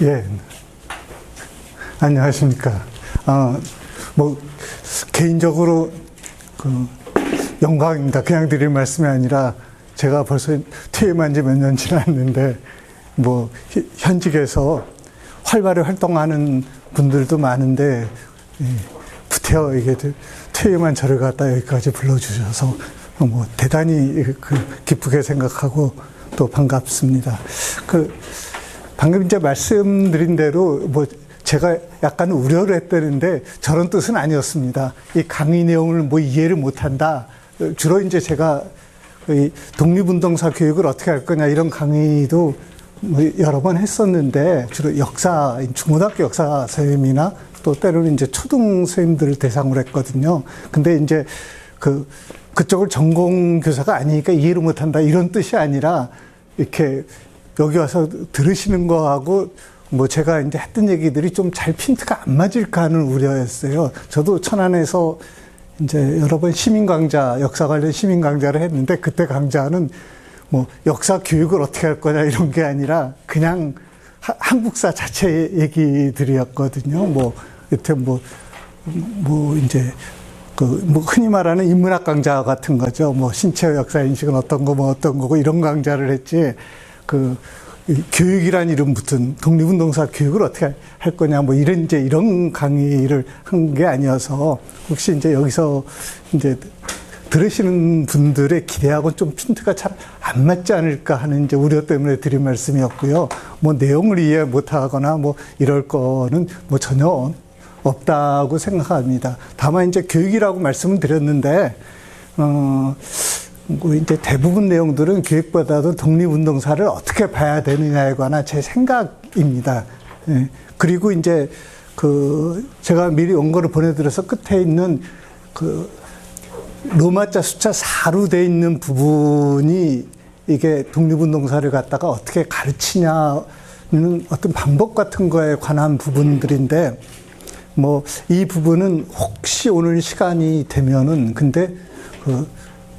예, 안녕하십니까. 뭐, 개인적으로, 영광입니다. 그냥 드릴 말씀이 아니라, 제가 벌써 퇴임한 지 몇 년 지났는데, 뭐, 현직에서 활발히 활동하는 분들도 많은데, 부태어 이게 퇴임한 저를 갖다 여기까지 불러주셔서, 뭐, 대단히 기쁘게 생각하고 또 반갑습니다. 방금 이제 말씀드린 대로 뭐 제가 약간 우려를 했다는데 저런 뜻은 아니었습니다. 이 강의 내용을 뭐 이해를 못한다. 주로 이제 제가 독립운동사 교육을 어떻게 할 거냐 이런 강의도 뭐 여러 번 했었는데 주로 역사, 중고등학교 역사 선생님이나 또 때로는 이제 초등 선생님들을 대상으로 했거든요. 근데 이제 그쪽을 전공 교사가 아니니까 이해를 못한다 이런 뜻이 아니라 이렇게 여기 와서 들으시는 거하고 뭐 제가 이제 했던 얘기들이 좀 잘 핀트가 안 맞을까 하는 우려였어요. 저도 천안에서 이제 여러 번 시민 강좌, 역사 관련 시민 강좌를 했는데 그때 강좌는 뭐 역사 교육을 어떻게 할 거냐 이런 게 아니라 그냥 한국사 자체 얘기들이었거든요. 뭐 여튼 뭐 이제 뭐 흔히 말하는 인문학 강좌 같은 거죠. 뭐 신체의 역사 인식은 어떤 거 뭐 어떤 거고 이런 강좌를 했지. 교육이란 이름 붙은 독립운동사 교육을 어떻게 할 거냐, 뭐 이런 강의를 한 게 아니어서 혹시 이제 여기서 이제 들으시는 분들의 기대하고는 좀 핀트가 잘 안 맞지 않을까 하는 이제 우려 때문에 드린 말씀이었고요. 뭐 내용을 이해 못 하거나 뭐 이럴 거는 뭐 전혀 없다고 생각합니다. 다만 이제 교육이라고 말씀을 드렸는데, 뭐 이제 대부분 내용들은 교육보다도 독립운동사를 어떻게 봐야 되느냐에 관한 제 생각입니다. 예. 그리고 이제 제가 미리 원고를 보내드려서 끝에 있는 로마자 숫자 4로 돼 있는 부분이 이게 독립운동사를 갖다가 어떻게 가르치냐는 어떤 방법 같은 거에 관한 부분들인데, 뭐 이 부분은 혹시 오늘 시간이 되면은 근데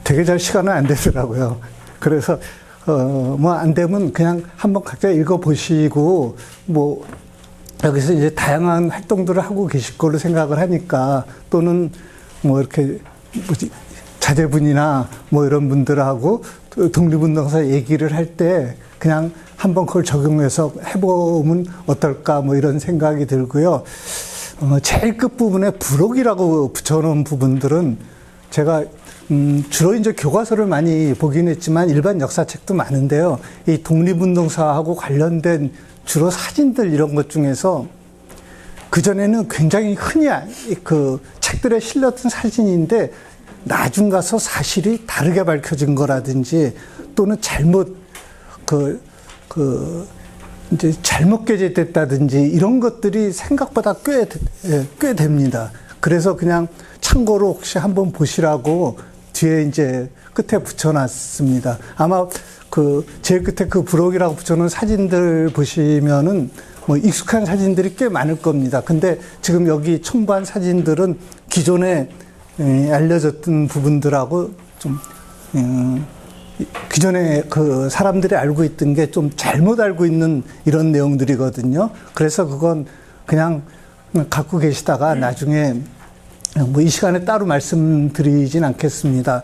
되게 잘 시간은 안 되더라고요. 그래서, 뭐, 안 되면 그냥 한번 각자 읽어보시고, 뭐, 여기서 이제 다양한 활동들을 하고 계실 걸로 생각을 하니까, 또는 뭐, 이렇게, 자제분이나 뭐 이런 분들하고 독립운동사 얘기를 할 때 그냥 한번 그걸 적용해서 해보면 어떨까, 뭐 이런 생각이 들고요. 제일 끝부분에 부록이라고 붙여놓은 부분들은 제가 주로 이제 교과서를 많이 보긴 했지만 일반 역사책도 많은데요. 이 독립운동사하고 관련된 주로 사진들 이런 것 중에서 그전에는 굉장히 흔히 책들에 실렸던 사진인데 나중 가서 사실이 다르게 밝혀진 거라든지 또는 잘못 이제 잘못 게재됐다든지 이런 것들이 생각보다 꽤 됩니다. 그래서 그냥 참고로 혹시 한번 보시라고 뒤에 이제 끝에 붙여놨습니다. 아마 제일 끝에 부록이라고 붙여놓은 사진들 보시면은 뭐 익숙한 사진들이 꽤 많을 겁니다. 근데 지금 여기 첨부한 사진들은 기존에 알려졌던 부분들하고 좀, 기존에 사람들이 알고 있던 게 좀 잘못 알고 있는 이런 내용들이거든요. 그래서 그건 그냥 갖고 계시다가 나중에 뭐 이 시간에 따로 말씀드리진 않겠습니다.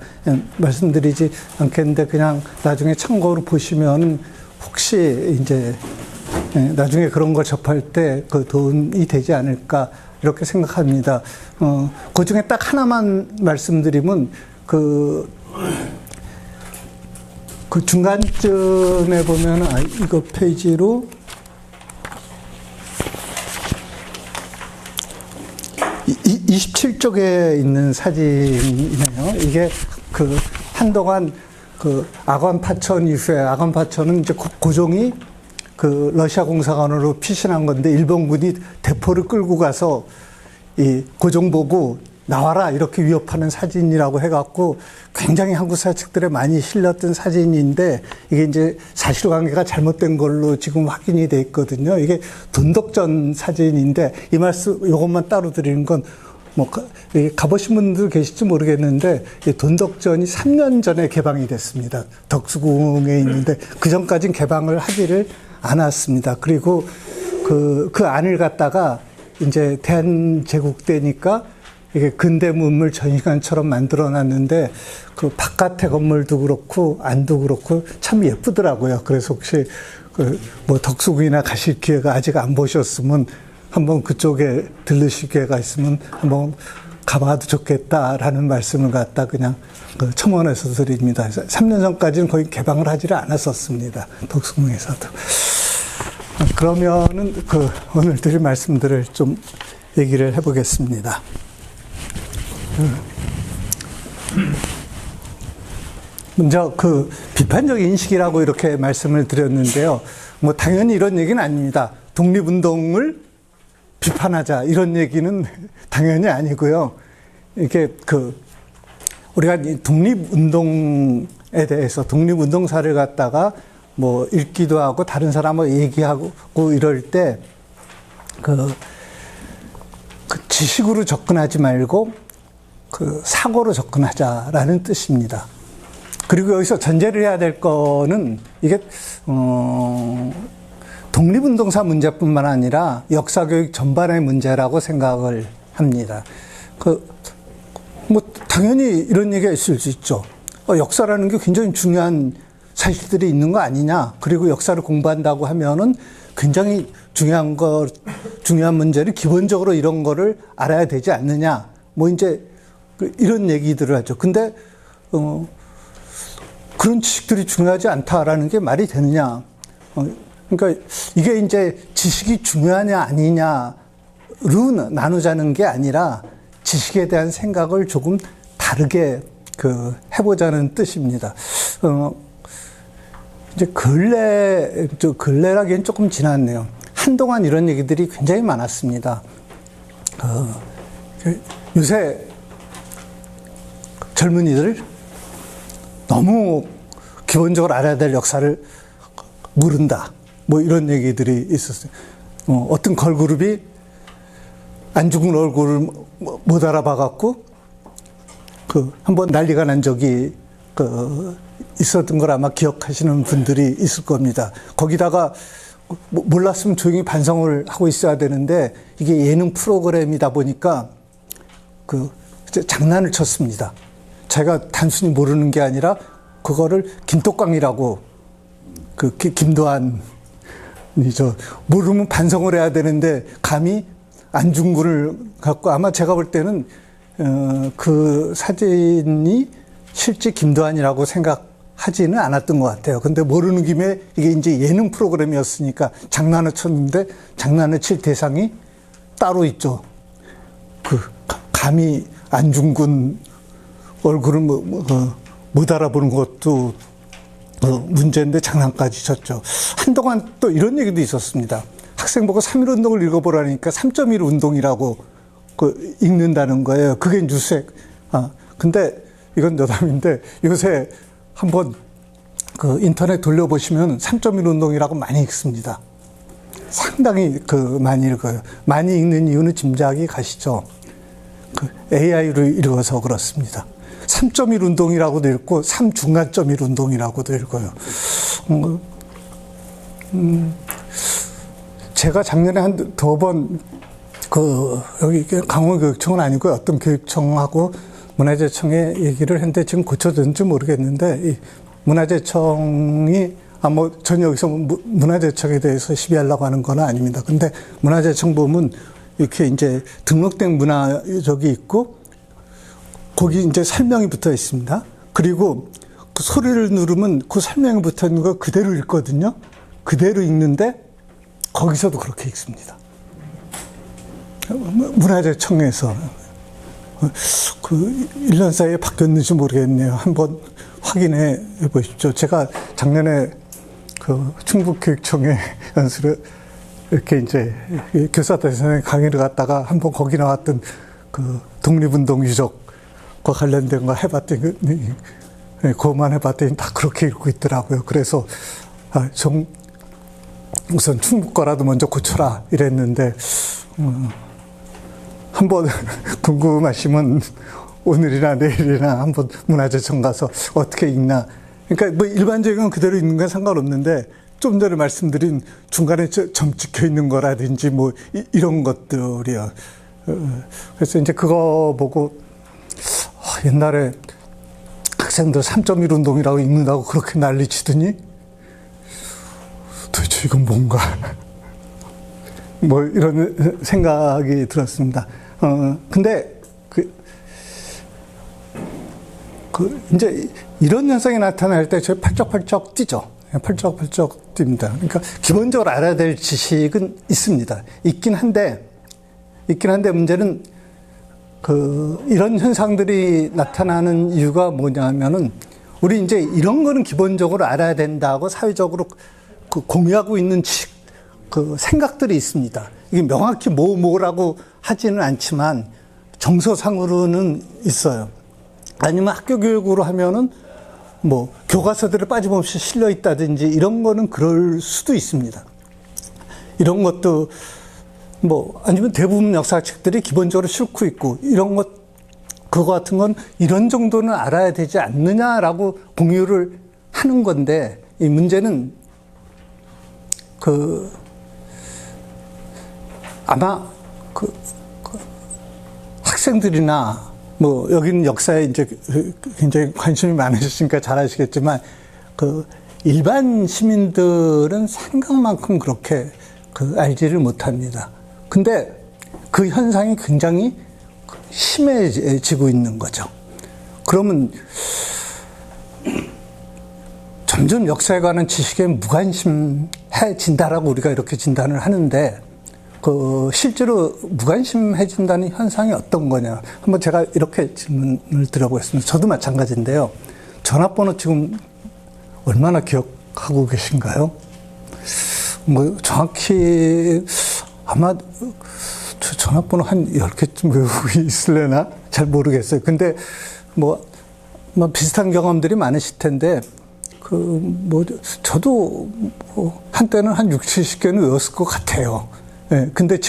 말씀드리지 않겠는데 그냥 나중에 참고로 보시면 혹시 이제 나중에 그런 걸 접할 때 도움이 되지 않을까 이렇게 생각합니다. 그 중에 딱 하나만 말씀드리면 중간쯤에 보면 이거 페이지로 27쪽에 있는 사진이네요. 이게 한동안 아관 파천 이후에 아관 파천은 이제 고종이 러시아 공사관으로 피신한 건데 일본군이 대포를 끌고 가서 이 고종 보고 나와라 이렇게 위협하는 사진이라고 해갖고 굉장히 한국사 책들에 많이 실렸던 사진인데 이게 이제 사실관계가 잘못된 걸로 지금 확인이 돼 있거든요. 이게 돈덕전 사진인데 이 말씀 이것만 따로 드리는 건 뭐 가보신 분들 계실지 모르겠는데 돈덕전이 3년 전에 개방이 됐습니다. 덕수궁에 있는데 그 전까지는 개방을 하지를 않았습니다. 그리고 그 안을 갖다가 이제 대한제국 때니까 이게 근대문물 전시관처럼 만들어 놨는데 그 바깥의 건물도 그렇고 안도 그렇고 참 예쁘더라고요. 그래서 혹시 그 뭐 덕수궁이나 가실 기회가 아직 안 보셨으면 한번 그쪽에 들르실 기회가 있으면 한번 가봐도 좋겠다라는 말씀을 갖다 그냥 첨언해서 드립니다. 3년 전까지는 거의 개방을 하지를 않았었습니다. 덕수궁에서도. 그러면은 오늘 드릴 말씀들을 좀 얘기를 해보겠습니다. 먼저 비판적 인식이라고 이렇게 말씀을 드렸는데요. 뭐 당연히 이런 얘기는 아닙니다. 독립운동을 비판하자 이런 얘기는 당연히 아니고요. 이게 우리가 독립운동에 대해서 독립운동사를 갖다가 뭐 읽기도 하고 다른 사람하고 얘기하고 이럴 때 지식으로 접근하지 말고 사고로 접근하자라는 뜻입니다. 그리고 여기서 전제를 해야 될 거는 이게 독립운동사 문제뿐만 아니라 역사교육 전반의 문제라고 생각을 합니다. 뭐 당연히 이런 얘기가 있을 수 있죠. 역사라는 게 굉장히 중요한 사실들이 있는 거 아니냐. 그리고 역사를 공부한다고 하면은 굉장히 중요한 문제를 기본적으로 이런 거를 알아야 되지 않느냐. 뭐 이제 이런 얘기들을 하죠. 근데 그런 지식들이 중요하지 않다라는 게 말이 되느냐. 그러니까 이게 이제 지식이 중요하냐 아니냐로 나누자는 게 아니라 지식에 대한 생각을 조금 다르게 해보자는 뜻입니다. 이제 근래라기엔 조금 지났네요. 한동안 이런 얘기들이 굉장히 많았습니다. 요새 젊은이들 너무 기본적으로 알아야 될 역사를 모른다. 뭐 이런 얘기들이 있었어요. 어떤 걸그룹이 안 죽은 얼굴을 못 알아봐갖고 한번 난리가 난 적이 있었던 걸 아마 기억하시는 분들이 있을 겁니다. 거기다가 몰랐으면 조용히 반성을 하고 있어야 되는데 이게 예능 프로그램이다 보니까 장난을 쳤습니다. 제가 단순히 모르는 게 아니라 그거를 김똑강이라고 김도한이죠. 모르면 반성을 해야 되는데 감히 안중근을 갖고 아마 제가 볼 때는 그 사진이 실제 김도한이라고 생각하지는 않았던 것 같아요. 근데 모르는 김에 이게 이제 예능 프로그램이었으니까 장난을 쳤는데 장난을 칠 대상이 따로 있죠. 감히 안중근 얼굴을 못 알아보는 것도 문제인데 장난까지 쳤죠. 한동안 또 이런 얘기도 있었습니다. 학생 보고 3.1운동을 읽어보라니까 3.1 운동이라고 읽는다는 거예요. 그게 뉴스에. 근데 이건 여담인데 요새 한번 인터넷 돌려보시면 3.1 운동이라고 많이 읽습니다. 상당히 많이 읽어요. 많이 읽는 이유는 짐작이 가시죠. AI로 읽어서 그렇습니다. 3.1 운동이라고도 읽고 3중간점1 운동이라고도 읽어요. 제가 작년에 한 두 번 여기 강원교육청은 아니고 어떤 교육청하고 문화재청에 얘기를 했는데 지금 고쳐졌는지 모르겠는데 이 문화재청이 뭐 전혀 여기서 문화재청에 대해서 시비하려고 하는 건 아닙니다. 근데 문화재청 보면 이렇게 이제 등록된 문화적이 있고 거기 이제 설명이 붙어 있습니다. 그리고 그 소리를 누르면 그 설명이 붙어 있는 거 그대로 읽거든요. 그대로 읽는데 거기서도 그렇게 읽습니다. 문화재청에서 1년 사이에 바뀌었는지 모르겠네요. 한번 확인해 보십시오. 제가 작년에 충북교육청에 연수를 이렇게 이제 교사대전에 강의를 갔다가 한번 거기 나왔던 독립운동 유적과 관련된 거 해봤더니 그것만 해봤더니 다 그렇게 읽고 있더라고요. 그래서 우선 충북 거라도 먼저 고쳐라 이랬는데 한번 궁금하시면 오늘이나 내일이나 한번 문화재청 가서 어떻게 읽나. 그러니까 뭐 일반적인 건 그대로 읽는 건 상관없는데 좀 전에 말씀드린 중간에 점 찍혀 있는 거라든지 뭐 이런 것들이요. 그래서 이제 그거 보고 옛날에 학생들 3.1 운동이라고 읽는다고 그렇게 난리치더니 도대체 이건 뭔가 뭐 이런 생각이 들었습니다. 근데 이제 이런 현상이 나타날 때 저희 펄쩍펄쩍 뛰죠. 펄쩍펄쩍 뜁니다. 그러니까 기본적으로 알아야 될 지식은 있습니다. 있긴 한데 문제는 이런 현상들이 나타나는 이유가 뭐냐면은 우리 이제 이런 거는 기본적으로 알아야 된다고 사회적으로 공유하고 있는 생각들이 있습니다. 이게 명확히 뭐라고 하지는 않지만 정서상으로는 있어요. 아니면 학교 교육으로 하면은 뭐 교과서들에 빠짐없이 실려 있다든지 이런 거는 그럴 수도 있습니다. 이런 것도 뭐 아니면 대부분 역사책들이 기본적으로 싣고 있고 이런 그거 같은 건 이런 정도는 알아야 되지 않느냐라고 공유를 하는 건데 이 문제는 아마 학생들이나 뭐 여기는 역사에 이제 굉장히 관심이 많으시니까 잘 아시겠지만 일반 시민들은 생각만큼 그렇게 알지를 못합니다. 근데 그 현상이 굉장히 심해지고 있는 거죠. 그러면 점점 역사에 관한 지식에 무관심해진다라고 우리가 이렇게 진단을 하는데 실제로 무관심해진다는 현상이 어떤 거냐. 한번 제가 이렇게 질문을 드려보겠습니다. 저도 마찬가지인데요. 전화번호 지금 얼마나 기억하고 계신가요? 뭐 정확히 아마 저 전화번호 한 10개쯤 외우고 있을래나? 잘 모르겠어요. 근데 뭐 비슷한 경험들이 많으실 텐데 저도 한때는 한 60, 70개는 외웠을 것 같아요. 네, 근데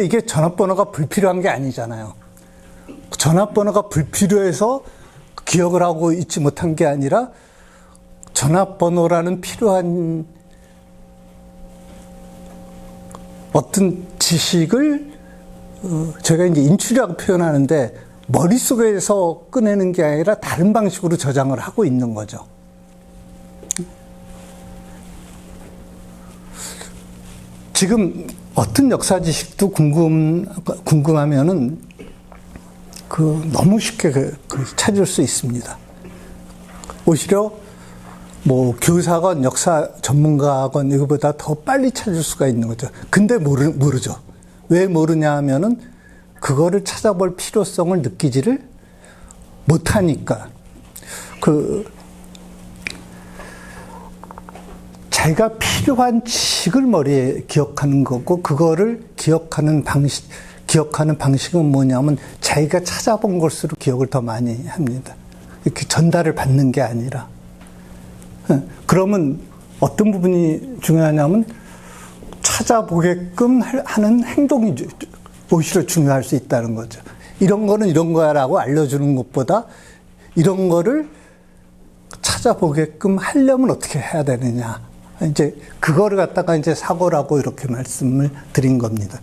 이게 전화번호가 불필요한 게 아니잖아요. 전화번호가 불필요해서 기억을 하고 있지 못한 게 아니라 전화번호라는 필요한 어떤 지식을 제가 이제 인출이라고 표현하는데 머릿속에서 꺼내는 게 아니라 다른 방식으로 저장을 하고 있는 거죠. 지금 어떤 역사 지식도 궁금하면은 너무 쉽게 찾을 수 있습니다. 오히려 뭐 교사건 역사 전문가건 이거보다 더 빨리 찾을 수가 있는 거죠. 근데 모르죠. 왜 모르냐 하면은 그거를 찾아볼 필요성을 느끼지를 못하니까. 자기가 필요한 지식을 머리에 기억하는 거고, 그거를 기억하는 방식은 뭐냐면 자기가 찾아본 것으로 기억을 더 많이 합니다. 이렇게 전달을 받는 게 아니라. 그러면 어떤 부분이 중요하냐면 찾아보게끔 하는 행동이 오히려 중요할 수 있다는 거죠. 이런 거는 이런 거야라고 알려주는 것보다 이런 거를 찾아보게끔 하려면 어떻게 해야 되느냐. 이제 그거를 갖다가 이제 사고라고 이렇게 말씀을 드린 겁니다.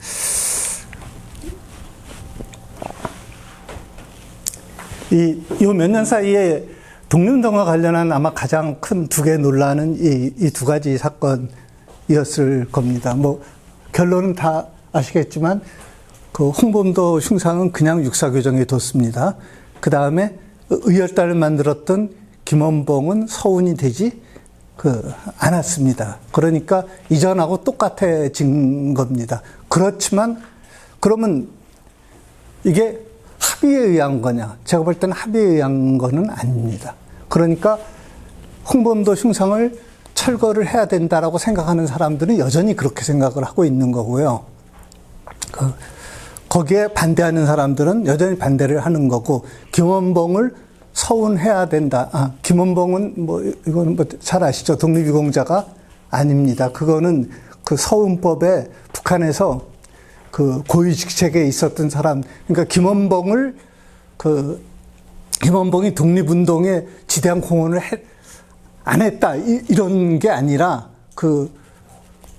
요 몇 년 사이에 독립운동과 관련한 아마 가장 큰 두 개의 논란은 이 두 가지 사건이었을 겁니다. 뭐 결론은 다 아시겠지만 홍범도 흉상은 그냥 육사교정에 뒀습니다. 그 다음에 의열단을 만들었던 김원봉은 서운이 되지 않았습니다. 그러니까 이전하고 똑같아진 겁니다. 그렇지만 그러면 이게 합의에 의한 거냐? 제가 볼 때는 합의에 의한 거는 아닙니다. 그러니까 홍범도 흉상을 철거를 해야 된다라고 생각하는 사람들은 여전히 그렇게 생각을 하고 있는 거고요. 거기에 반대하는 사람들은 여전히 반대를 하는 거고, 김원봉을 서운해야 된다. 김원봉은 이거는 잘 아시죠? 독립유공자가 아닙니다. 그거는 서운법에 북한에서 고위직책에 있었던 사람, 그러니까 김원봉이 독립운동에 지대한 공헌을 안 했다. 이런 게 아니라 그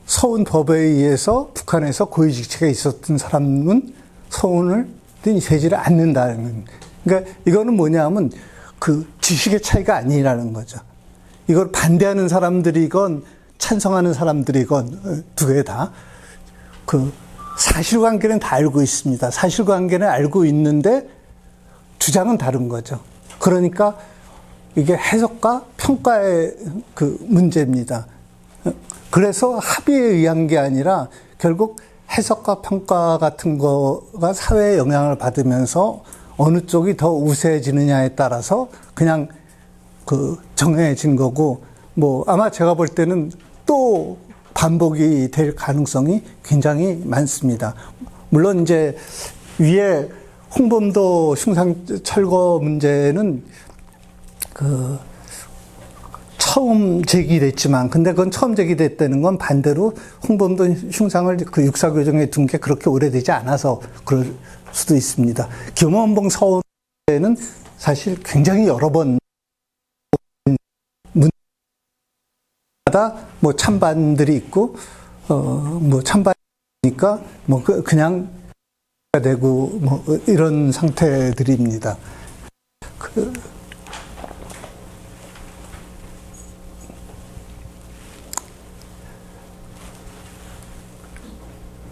서운 법에 의해서 북한에서 고위직책에 있었던 사람은 서운을 되지를 않는다는. 그러니까 이거는 뭐냐면 그 지식의 차이가 아니라는 거죠. 이걸 반대하는 사람들이건 찬성하는 사람들이건 두 개 다 그 사실관계는 다 알고 있습니다. 사실관계는 알고 있는데 주장은 다른 거죠. 그러니까 이게 해석과 평가의 그 문제입니다. 그래서 합의에 의한 게 아니라 결국 해석과 평가 같은 거가 사회에 영향을 받으면서 어느 쪽이 더 우세해지느냐에 따라서 그냥 그 정해진 거고, 뭐 아마 제가 볼 때는 또 반복이 될 가능성이 굉장히 많습니다. 물론 이제 위에 홍범도 흉상 철거 문제는 그 처음 제기됐지만, 근데 그건 처음 제기됐다는 건 반대로 홍범도 흉상을 그 육사교정에 둔 게 그렇게 오래되지 않아서 그럴 수도 있습니다. 김원봉 서원에는 사실 굉장히 여러 번 문마다 뭐 찬반들이 있고, 뭐 찬반이니까 뭐 그냥 되고 뭐 이런 상태들입니다.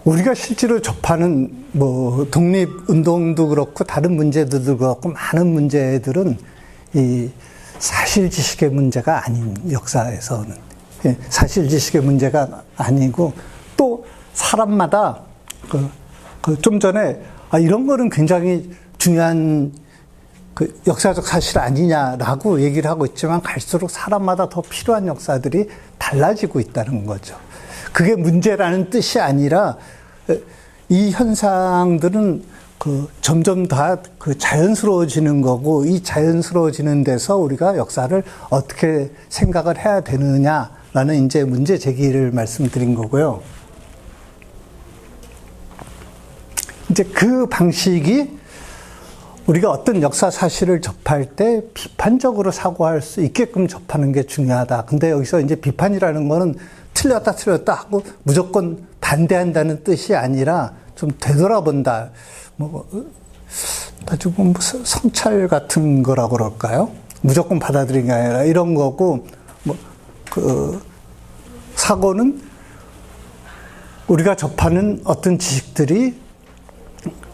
우리가 실제로 접하는 뭐 독립운동도 그렇고 다른 문제들도 그렇고 많은 문제들은 이 사실지식의 문제가 아닌, 역사에서는 사실지식의 문제가 아니고, 또 사람마다 좀 전에 이런 거는 굉장히 중요한 그 역사적 사실 아니냐라고 얘기를 하고 있지만, 갈수록 사람마다 더 필요한 역사들이 달라지고 있다는 거죠. 그게 문제라는 뜻이 아니라 이 현상들은 그 점점 다 그 자연스러워지는 거고, 이 자연스러워지는 데서 우리가 역사를 어떻게 생각을 해야 되느냐라는 이제 문제 제기를 말씀드린 거고요. 이제 그 방식이 우리가 어떤 역사 사실을 접할 때 비판적으로 사고할 수 있게끔 접하는 게 중요하다. 근데 여기서 이제 비판이라는 거는 틀렸다 하고 무조건 반대한다는 뜻이 아니라 좀 되돌아본다. 뭐 나중에 뭐 성찰 같은 거라고 그럴까요? 무조건 받아들이는 게 아니라 이런 거고, 뭐 그 사고는 우리가 접하는 어떤 지식들이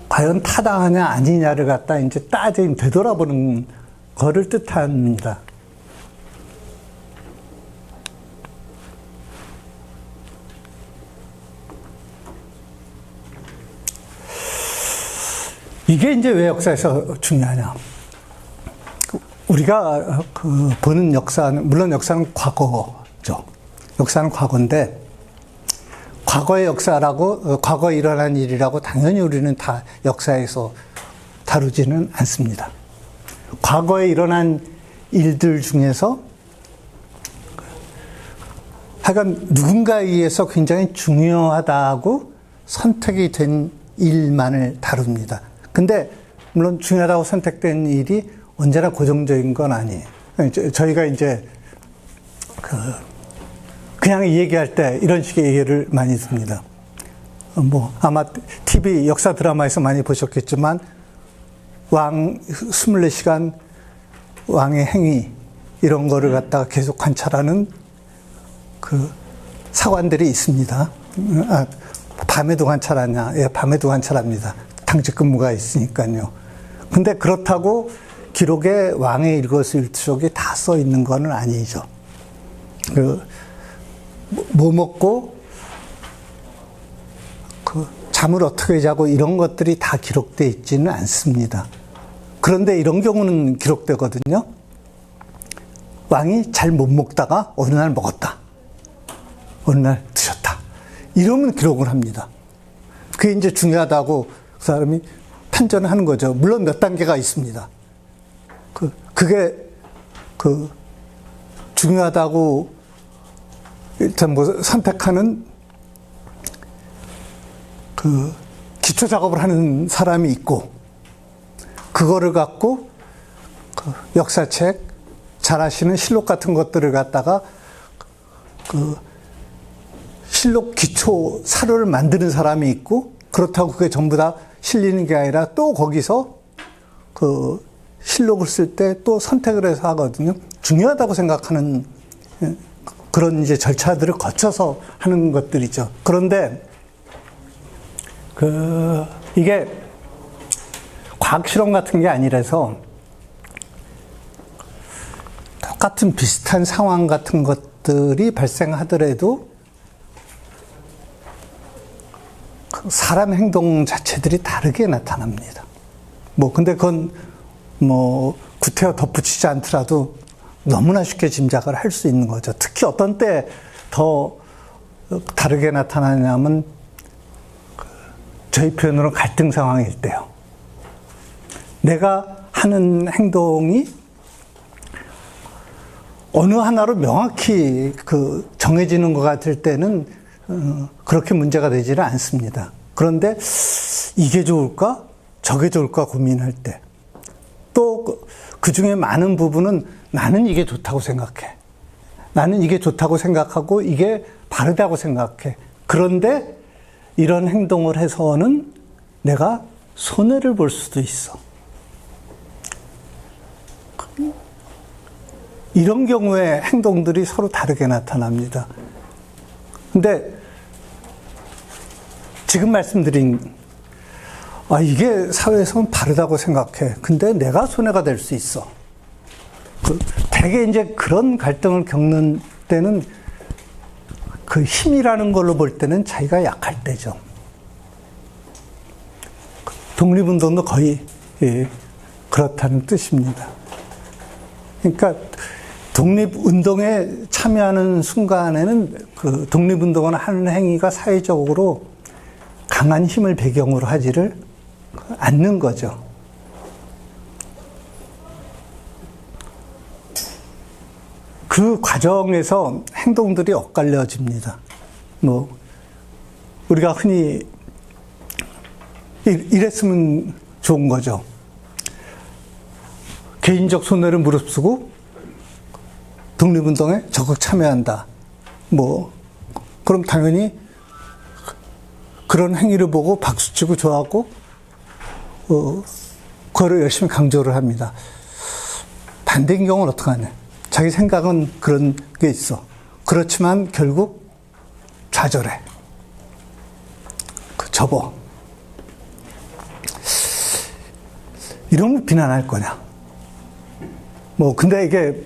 과연 타당하냐 아니냐를 갖다 이제 따지면 되돌아보는 거를 뜻합니다. 이게 이제 왜 역사에서 중요하냐. 우리가 그 보는 역사는, 물론 역사는 과거죠. 역사는 과거인데, 과거의 역사라고, 과거에 일어난 일이라고 당연히 우리는 다 역사에서 다루지는 않습니다. 과거에 일어난 일들 중에서 하여간 누군가에 의해서 굉장히 중요하다고 선택이 된 일만을 다룹니다. 근데 물론 중요하다고 선택된 일이 언제나 고정적인 건 아니에요. 저희가 이제 그냥 얘기할 때 이런 식의 얘기를 많이 듭니다. 뭐 아마 TV 역사 드라마에서 많이 보셨겠지만, 왕 24시간 왕의 행위 이런 거를 갖다가 계속 관찰하는 그 사관들이 있습니다. 밤에도 관찰하냐? 예, 밤에도 관찰합니다. 당직 근무가 있으니까요. 근데 그렇다고 기록에 왕의 일거수일투족이 다 써 있는 거는 아니죠. 뭐 먹고, 잠을 어떻게 자고 이런 것들이 다 기록되어 있지는 않습니다. 그런데 이런 경우는 기록되거든요. 왕이 잘 못 먹다가 어느 날 먹었다. 어느 날 드셨다. 이러면 기록을 합니다. 그게 이제 중요하다고 그 사람이 판단을 하는 거죠. 물론 몇 단계가 있습니다. 그게 중요하다고 일단 뭐 선택하는 기초 작업을 하는 사람이 있고, 그거를 갖고 역사책 잘 아시는 실록 같은 것들을 갖다가 실록 기초 사료를 만드는 사람이 있고, 그렇다고 그게 전부 다 실리는 게 아니라 또 거기서 그 실록을 쓸 때 또 선택을 해서 하거든요. 중요하다고 생각하는 그런 이제 절차들을 거쳐서 하는 것들이죠. 그런데 이게 과학 실험 같은 게 아니라서 똑같은 비슷한 상황 같은 것들이 발생하더라도 사람 행동 자체들이 다르게 나타납니다. 근데 그건 구태여 덧붙이지 않더라도 너무나 쉽게 짐작을 할 수 있는 거죠. 특히 어떤 때 더 다르게 나타나냐면, 저희 표현으로 갈등 상황일 때요. 내가 하는 행동이 어느 하나로 명확히 정해지는 것 같을 때는 그렇게 문제가 되지는 않습니다. 그런데 이게 좋을까? 저게 좋을까 고민할 때, 또 그 중에 많은 부분은 나는 이게 좋다고 생각해. 나는 이게 좋다고 생각하고 이게 바르다고 생각해. 그런데 이런 행동을 해서는 내가 손해를 볼 수도 있어. 이런 경우에 행동들이 서로 다르게 나타납니다. 근데 지금 말씀드린 이게 사회에서는 바르다고 생각해. 근데 내가 손해가 될 수 있어. 대개 이제 그런 갈등을 겪는 때는 그 힘이라는 걸로 볼 때는 자기가 약할 때죠. 독립운동도 거의 그렇다는 뜻입니다. 그러니까 독립운동에 참여하는 순간에는 그 독립운동을 하는 행위가 사회적으로 강한 힘을 배경으로 하지를 않는 거죠. 그 과정에서 행동들이 엇갈려집니다. 우리가 흔히 이랬으면 좋은 거죠. 개인적 손해를 무릅쓰고 독립운동에 적극 참여한다. 그럼 당연히 그런 행위를 보고 박수치고 좋아하고, 그거를 열심히 강조를 합니다. 반대인 경우는 어떡하냐. 자기 생각은 그런 게 있어. 그렇지만 결국 좌절해. 접어. 이런 걸 비난할 거냐. 근데 이게,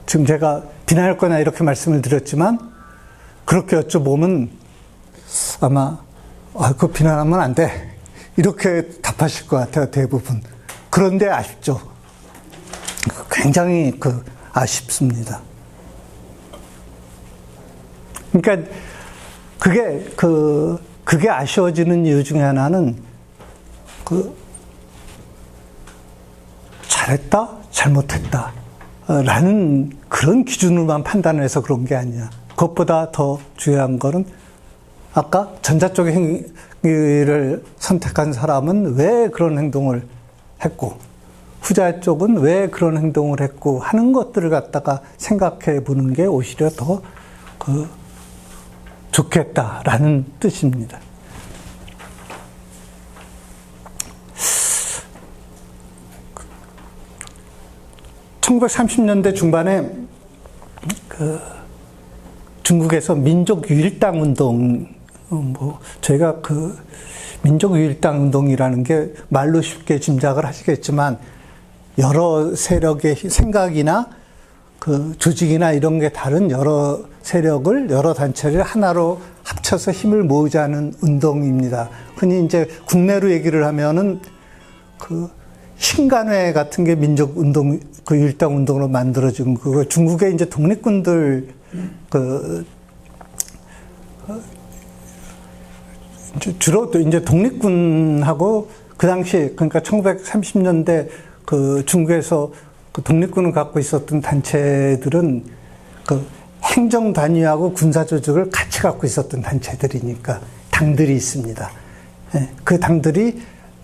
지금 제가 비난할 거냐 이렇게 말씀을 드렸지만, 그렇게 여쭤보면 아마, 그거 비난하면 안 돼. 이렇게 답하실 것 같아요, 대부분. 그런데 아쉽죠. 굉장히 아쉽습니다. 그러니까, 그게 아쉬워지는 이유 중에 하나는, 잘했다? 잘못했다. 라는 그런 기준으로만 판단을 해서 그런 게 아니야. 그것보다 더 중요한 거는 아까 전자 쪽의 행위를 선택한 사람은 왜 그런 행동을 했고, 후자 쪽은 왜 그런 행동을 했고 하는 것들을 갖다가 생각해 보는 게 오히려 더 좋겠다라는 뜻입니다. (1930년대) 중반에 중국에서 민족 유일당 운동, 저희가 민족 유일당 운동이라는 게 말로 쉽게 짐작을 하시겠지만, 여러 세력의 생각이나 조직이나 이런 게 다른 여러 세력을, 여러 단체를 하나로 합쳐서 힘을 모으자는 운동입니다. 흔히 이제 국내로 얘기를 하면은 신간회 같은 게 민족 운동, 유일당 운동으로 만들어진 그거, 중국의 이제 독립군들, 주로 또 이제 독립군하고 그 당시, 그러니까 1930년대 중국에서 독립군을 갖고 있었던 단체들은 행정 단위하고 군사 조직을 같이 갖고 있었던 단체들이니까 당들이 있습니다. 그 당들이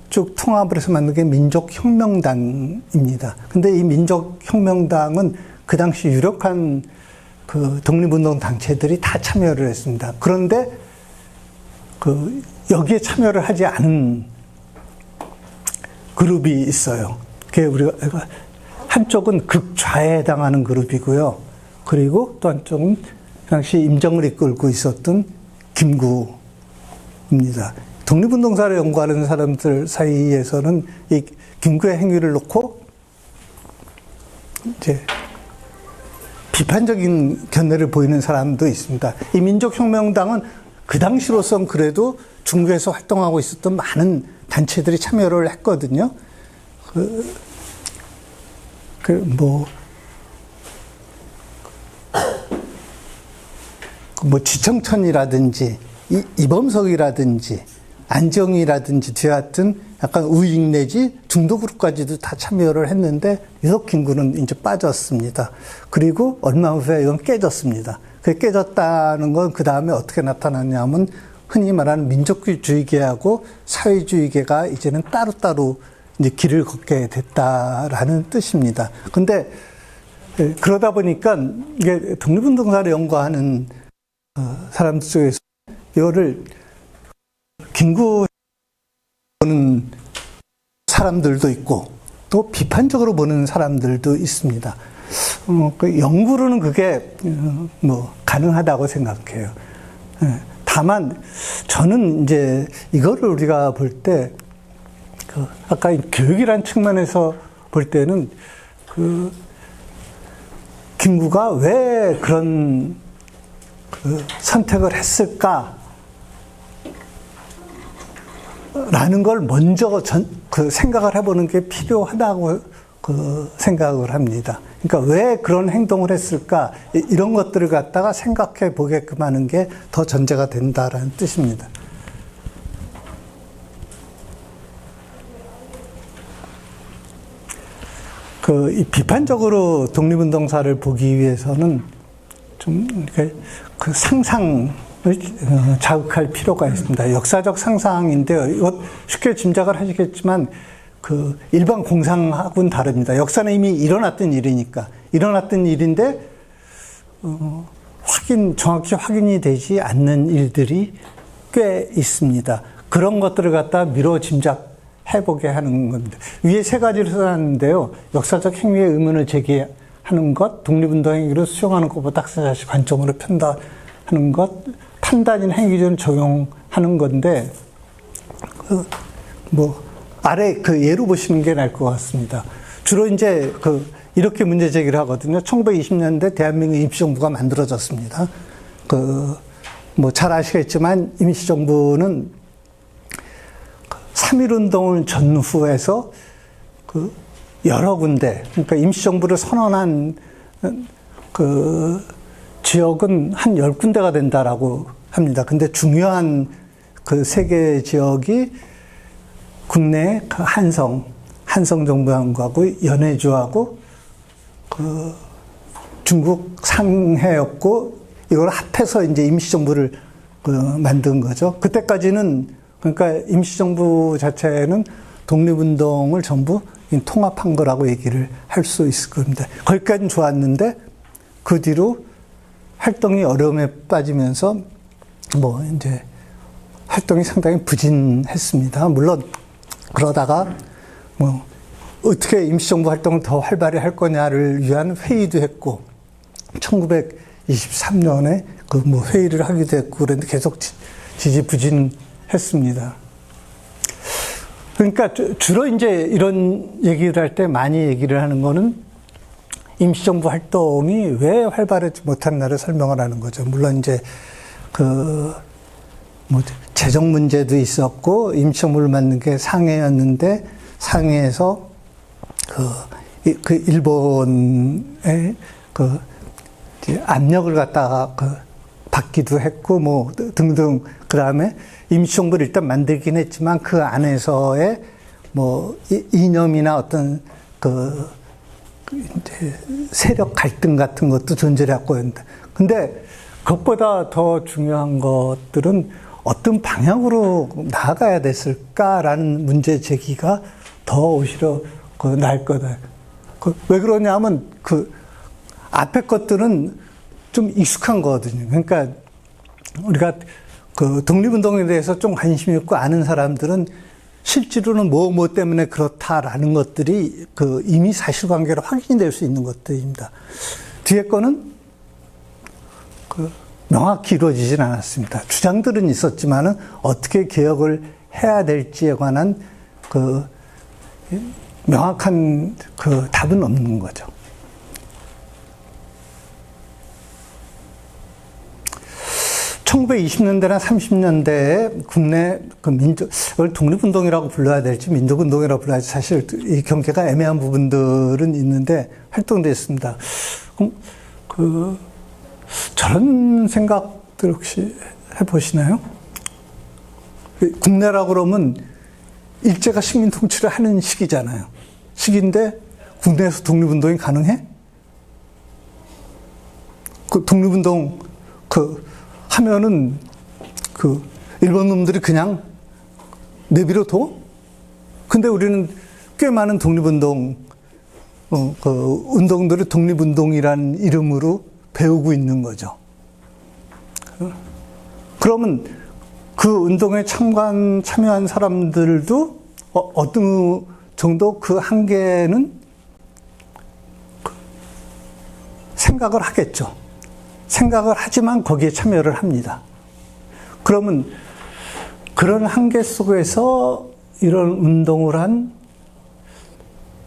쭉 통합을 해서 만든 게 민족혁명당입니다. 근데 이 민족혁명당은 그 당시 유력한 그 독립운동 단체들이 다 참여를 했습니다. 그런데 그 여기에 참여를 하지 않은 그룹이 있어요. 그게 우리가 한쪽은 극좌에 해당하는 그룹이고요. 그리고 또 한쪽은 당시 임정을 이끌고 있었던 김구입니다. 독립운동사를 연구하는 사람들 사이에서는 이 김구의 행위를 놓고 이제 비판적인 견해를 보이는 사람도 있습니다. 이 민족혁명당은 그 당시로선 그래도 중국에서 활동하고 있었던 많은 단체들이 참여를 했거든요. 지청천이라든지, 이범석이라든지, 안정이라든지, 뒤에 같은 약간 우익 내지 중도 그룹까지도 다 참여를 했는데, 유독 김구는 이제 빠졌습니다. 그리고 얼마 후에 이건 깨졌습니다. 그 깨졌다는 건 그 다음에 어떻게 나타났냐면, 흔히 말하는 민족주의계하고 사회주의계가 이제는 따로따로 이제 길을 걷게 됐다라는 뜻입니다. 근데 그러다 보니까 이게 독립운동사를 연구하는 사람들 중에서 이거를 김구 보는 사람들도 있고 또 비판적으로 보는 사람들도 있습니다. 그 연구로는 그게 가능하다고 생각해요. 다만 저는 이제 이거를 우리가 볼 때 아까 교육이라는 측면에서 볼 때는 그 김구가 왜 그런 선택을 했을까? 라는 걸 먼저 생각을 해보는 게 필요하다고 생각을 합니다. 그러니까 왜 그런 행동을 했을까? 이런 것들을 갖다가 생각해 보게끔 하는 게 더 전제가 된다라는 뜻입니다. 이 비판적으로 독립운동사를 보기 위해서는 좀 그 상상을 자극할 필요가 있습니다. 역사적 상상인데요. 이것 쉽게 짐작을 하시겠지만 그 일반 공상하고는 다릅니다. 역사는 이미 일어났던 일이니까. 일어났던 일인데 정확히 확인이 되지 않는 일들이 꽤 있습니다. 그런 것들을 갖다 미뤄 짐작해보게 하는 겁니다. 위에 세 가지를 써놨는데요. 역사적 행위의 의문을 제기하는 것, 독립운동 행위를 수용하는 것보다 학사자식 관점으로 편단하는 것, 판단인 행위를 적용하는 건데, 아래 예로 보시는 게 나을 것 같습니다. 주로 이제 이렇게 문제 제기를 하거든요. 1920년대 대한민국 임시정부가 만들어졌습니다. 잘 아시겠지만 임시정부는 3.1운동을 전후해서 여러 군데, 그러니까 임시정부를 선언한 지역은 한 10군데가 된다라고 합니다. 근데 중요한 세 개 지역이 국내 한성정부하고 연해주하고 중국 상해였고 이걸 합해서 이제 임시정부를 만든 거죠. 그때까지는 그러니까 임시정부 자체는 독립운동을 전부 통합한 거라고 얘기를 할 수 있을 겁니다. 거기까지는 좋았는데 그 뒤로 활동이 어려움에 빠지면서 이제 활동이 상당히 부진했습니다. 물론 그러다가 어떻게 임시정부 활동을 더 활발히 할 거냐를 위한 회의도 했고 1923년에 회의를 하기도 했고 그런데 계속 지지부진했습니다. 그러니까 주로 이제 이런 얘기를 할 때 많이 얘기를 하는 거는 임시정부 활동이 왜 활발하지 못했나를 설명을 하는 거죠. 물론 이제 재정 문제도 있었고 임시정부를 만든 게 상해였는데 상해에서 일본의 압력을 갖다가 받기도 했고 등등 그다음에 임시정부를 일단 만들긴 했지만 그 안에서의 이념이나 어떤 이제 세력 갈등 같은 것도 존재를 하고 있는데 근데 그것보다 더 중요한 것들은 어떤 방향으로 나아가야 됐을까라는 문제 제기가 더 오히려 나을 거다. 왜 그러냐면 앞에 것들은 좀 익숙한 거거든요. 그러니까 우리가 그 독립운동에 대해서 좀 관심이 있고 아는 사람들은 실제로는 뭐 때문에 그렇다라는 것들이 그 이미 사실관계로 확인이 될 수 있는 것들입니다. 뒤에 거는 그 명확히 이루어지진 않았습니다. 주장들은 있었지만은 어떻게 개혁을 해야 될지에 관한 그 명확한 그 답은 없는 거죠. 1920년대나 30년대에 국내 그 이걸 독립운동이라고 불러야 될지 민족운동이라고 불러야 될지 사실 이 경계가 애매한 부분들은 있는데 활동됐습니다. 그럼 저런 생각들 혹시 해보시나요? 국내라고 그러면 일제가 식민 통치를 하는 시기잖아요. 시기인데 국내에서 독립운동이 가능해? 그 독립운동 하면은 일본 놈들이 그냥 내비로 둬? 근데 우리는 꽤 많은 독립운동, 운동들을 독립운동이라는 이름으로 배우고 있는 거죠. 그러면 그 운동에 참여한 사람들도 어느 정도 그 한계는 생각을 하겠죠. 생각을 하지만 거기에 참여를 합니다. 그러면 그런 한계 속에서 이런 운동을 한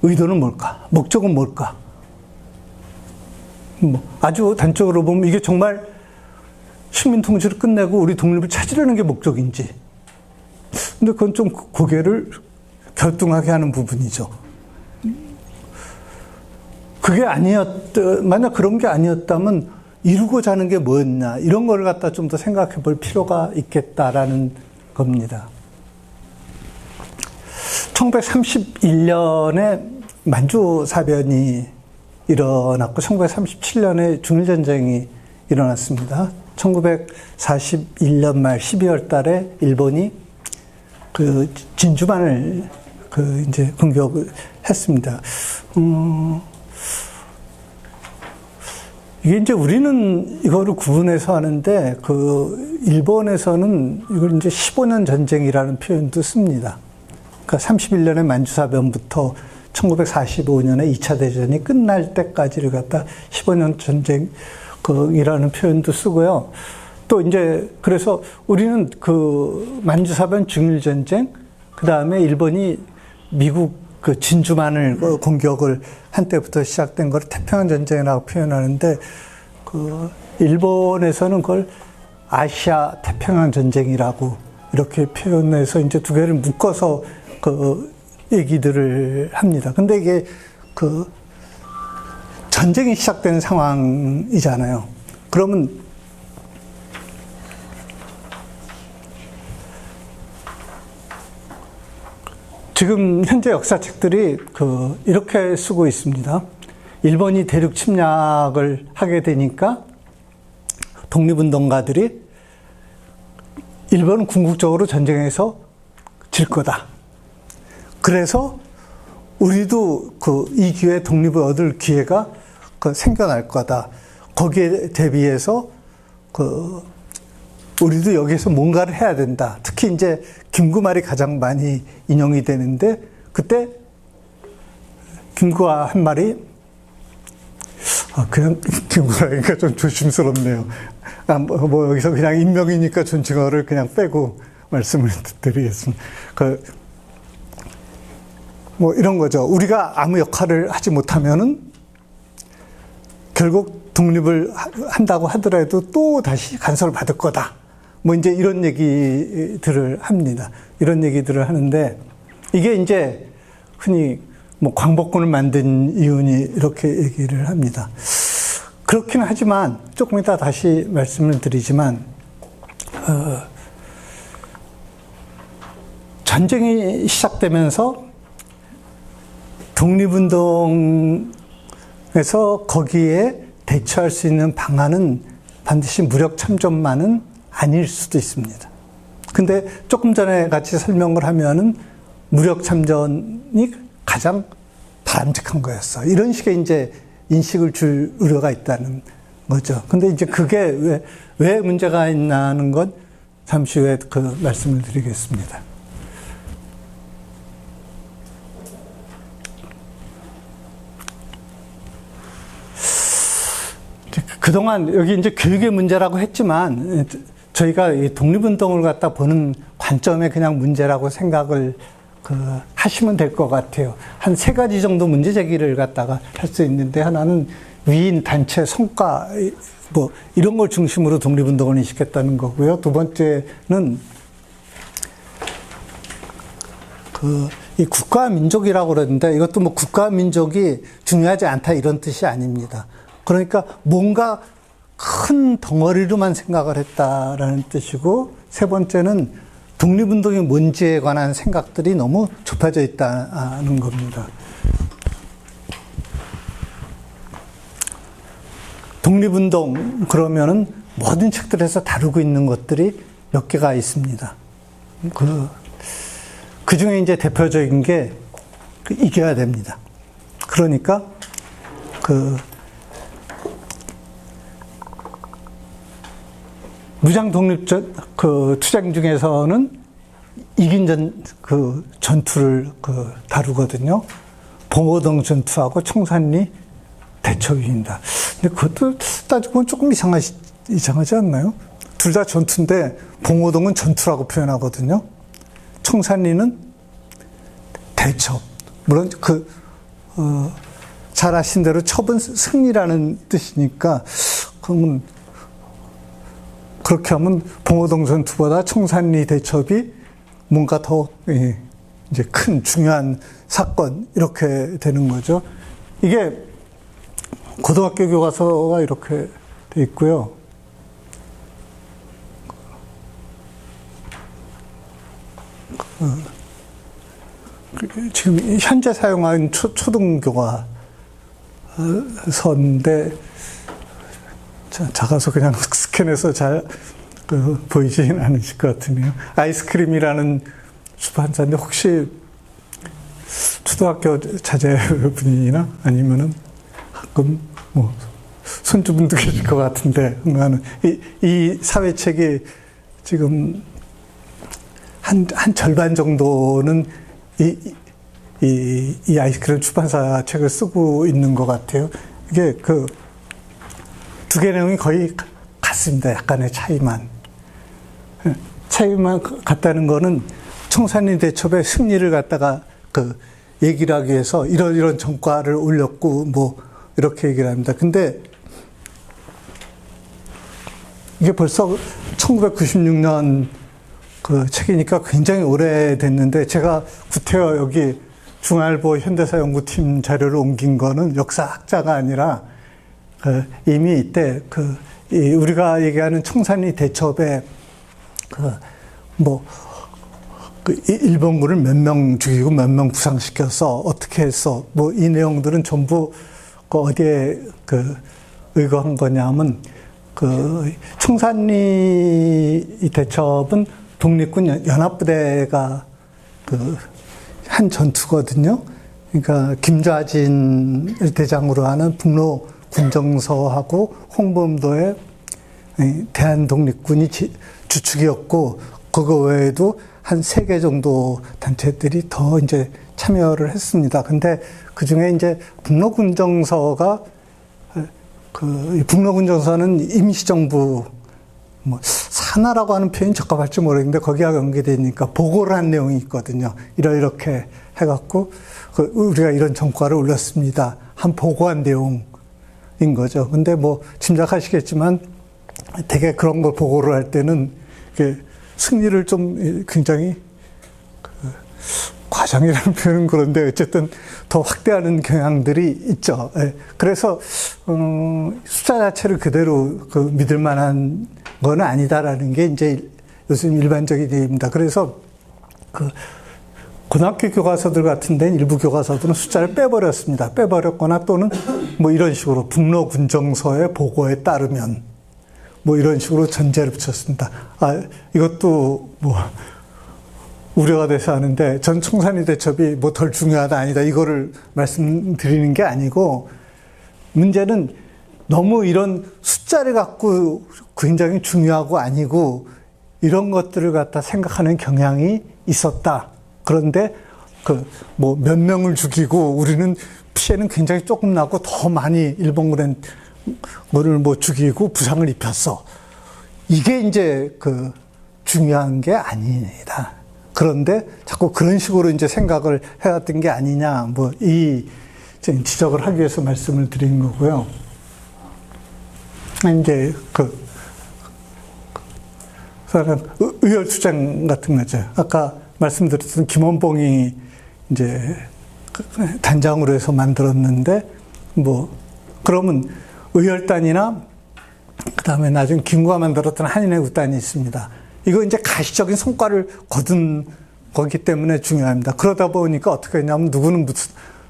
의도는 뭘까? 목적은 뭘까? 아주 단적으로 보면 이게 정말 식민 통치를 끝내고 우리 독립을 찾으려는 게 목적인지. 근데 그건 좀 고개를 갸우뚱하게 하는 부분이죠. 그게 만약 그런 게 아니었다면 이루고자 하는 게 뭐였나, 이런 걸 갖다 좀 더 생각해 볼 필요가 있겠다라는 겁니다. 1931년에 만주사변이 일어났고 1937년에 중일전쟁이 일어났습니다. 1941년 말 12월 달에 일본이 그 진주만을 이제 공격을 했습니다. 이게 이제 우리는 이거를 구분해서 하는데 일본에서는 이걸 이제 15년 전쟁이라는 표현도 씁니다. 그러니까 31년에 만주사변부터 1945년에 2차 대전이 끝날 때까지를 갖다 15년 전쟁이라는 표현도 쓰고요. 또 이제 그래서 우리는 만주사변 중일전쟁, 그 다음에 일본이 미국 진주만을 공격을 한 때부터 시작된 걸 태평양 전쟁이라고 표현하는데 일본에서는 그걸 아시아 태평양 전쟁이라고 이렇게 표현해서 이제 두 개를 묶어서 얘기들을 합니다. 근데 이게 전쟁이 시작되는 상황이잖아요. 그러면 지금 현재 역사책들이 이렇게 쓰고 있습니다. 일본이 대륙 침략을 하게 되니까 독립운동가들이 일본은 궁극적으로 전쟁에서 질 거다. 그래서 우리도 이 기회에 독립을 얻을 기회가 생겨날 거다. 거기에 대비해서 우리도 여기서 뭔가를 해야 된다. 특히 이제 김구 말이 가장 많이 인용이 되는데, 그때 김구가 한 말이, 그냥 김구라니까 좀 조심스럽네요. 여기서 그냥 인명이니까 존칭어를 그냥 빼고 말씀을 드리겠습니다. 이런 거죠. 우리가 아무 역할을 하지 못하면은 결국 독립을 한다고 하더라도 또 다시 간섭을 받을 거다. 이제 이런 얘기들을 합니다. 이런 얘기들을 하는데, 이게 이제 흔히 광복군을 만든 이윤이 이렇게 얘기를 합니다. 그렇긴 하지만, 조금 이따 다시 말씀을 드리지만, 전쟁이 시작되면서 독립운동에서 거기에 대처할 수 있는 방안은 반드시 무력 참전만은 아닐 수도 있습니다. 근데 조금 전에 같이 설명을 하면은 무력 참전이 가장 바람직한 거였어. 이런 식의 이제 인식을 줄 우려가 있다는 거죠. 근데 이제 그게 왜 문제가 있나는 건 잠시 후에 그 말씀을 드리겠습니다. 그동안 여기 이제 교육의 문제라고 했지만 저희가 이 독립운동을 갖다 보는 관점에 그냥 문제라고 생각을 하시면 될 것 같아요. 한 세 가지 정도 문제 제기를 갖다가 할 수 있는데, 하나는 위인 단체 성과 뭐 이런 걸 중심으로 독립운동을 인식했다는 거고요. 두 번째는 이 국가 민족이라고 그러는데, 이것도 뭐 국가 민족이 중요하지 않다 이런 뜻이 아닙니다. 그러니까 뭔가 큰 덩어리로만 생각을 했다라는 뜻이고, 세 번째는 독립운동이 뭔지에 관한 생각들이 너무 좁혀져 있다는 겁니다. 독립운동 그러면은 모든 책들에서 다루고 있는 것들이 몇 개가 있습니다. 그 중에 이제 대표적인 게 이겨야 됩니다. 그러니까 무장 독립 투쟁 중에서는 이긴 전투를 다루거든요. 봉오동 전투하고 청산리 대첩입니다. 근데 그것도 따지고 보면 조금 이상하지 않나요? 둘 다 전투인데 봉오동은 전투라고 표현하거든요. 청산리는 대첩. 물론 잘 아신 대로 첩은 승리라는 뜻이니까, 그러면 그렇게 하면 봉오동 전투보다 청산리 대첩이 뭔가 더 이제 큰 중요한 사건 이렇게 되는 거죠. 이게 고등학교 교과서가 이렇게 돼 있고요. 지금 현재 사용하는 초등 교과서인데, 작아서 그냥 스캔해서 잘 보이지는 않으실 것 같으네요. 아이스크림이라는出版사인데, 혹시 초등학교 자제분이나 아니면은 가끔 뭐 손주분도 계실 것 같은데, 이 사회책이 지금 한 절반 정도는 이 아이스크림 출판사 책을 쓰고 있는 것 같아요. 이게 두 개 내용이 거의 같습니다. 약간의 차이만 같다는 거는 청산리 대첩의 승리를 갖다가 얘기를 하기 위해서 이런 전과를 올렸고 뭐 이렇게 얘기를 합니다. 근데 이게 벌써 1996년 책이니까 굉장히 오래됐는데, 제가 구태여 여기 중앙일보 현대사연구팀 자료를 옮긴 거는 역사학자가 아니라 이미 이때 우리가 얘기하는 청산리 대첩에 일본군을 몇 명 죽이고 몇 명 부상시켜서 어떻게 했어, 뭐 이 내용들은 전부 어디에 의거한 거냐면, 청산리 대첩은 독립군 연합부대가 한 전투거든요. 그러니까 김좌진을 대장으로 하는 북로 군정서하고 홍범도의 대한독립군이 주축이었고, 그거 외에도 한 3개 정도 단체들이 더 이제 참여를 했습니다. 근데 그 중에 이제 북로군정서가, 북로군정서는 임시정부, 뭐 산하라고 하는 표현이 적합할지 모르겠는데, 거기와 연계되니까 보고를 한 내용이 있거든요. 이렇게 해갖고 우리가 이런 전과를 올렸습니다, 한 보고한 내용인 거죠. 근데 뭐 짐작하시겠지만 되게 그런 걸 보고를 할 때는 승리를 좀 굉장히 과장이라는 표현은 그런데 어쨌든 더 확대하는 경향들이 있죠. 그래서 숫자 자체를 그대로 믿을 만한 건 아니다라는 게 이제 요즘 일반적인 얘기입니다. 그래서 고등학교 교과서들 같은 데는, 일부 교과서들은 숫자를 빼버렸습니다. 빼버렸거나 또는 뭐 이런 식으로 북로군정서의 보고에 따르면 뭐 이런 식으로 전제를 붙였습니다. 이것도 뭐 우려가 돼서 하는데, 전 청산리 대첩이 뭐 덜 중요하다 아니다 이거를 말씀드리는 게 아니고, 문제는 너무 이런 숫자를 갖고 굉장히 중요하고 아니고 이런 것들을 갖다 생각하는 경향이 있었다. 그런데 뭐 몇 명을 죽이고 우리는 피해는 굉장히 조금 나고 더 많이 일본군을 뭐 죽이고 부상을 입혔어. 이게 이제 중요한 게 아니다. 그런데 자꾸 그런 식으로 이제 생각을 해왔던 게 아니냐. 뭐 이 지적을 하기 위해서 말씀을 드린 거고요. 이제 의열투쟁 같은 거죠. 아까 말씀드렸던 김원봉이 이제 단장으로 해서 만들었는데, 뭐, 그러면 의열단이나, 그 다음에 나중에 김구가 만들었던 한인회구단이 있습니다. 이거 이제 가시적인 성과를 거둔 거기 때문에 중요합니다. 그러다 보니까 어떻게 했냐면,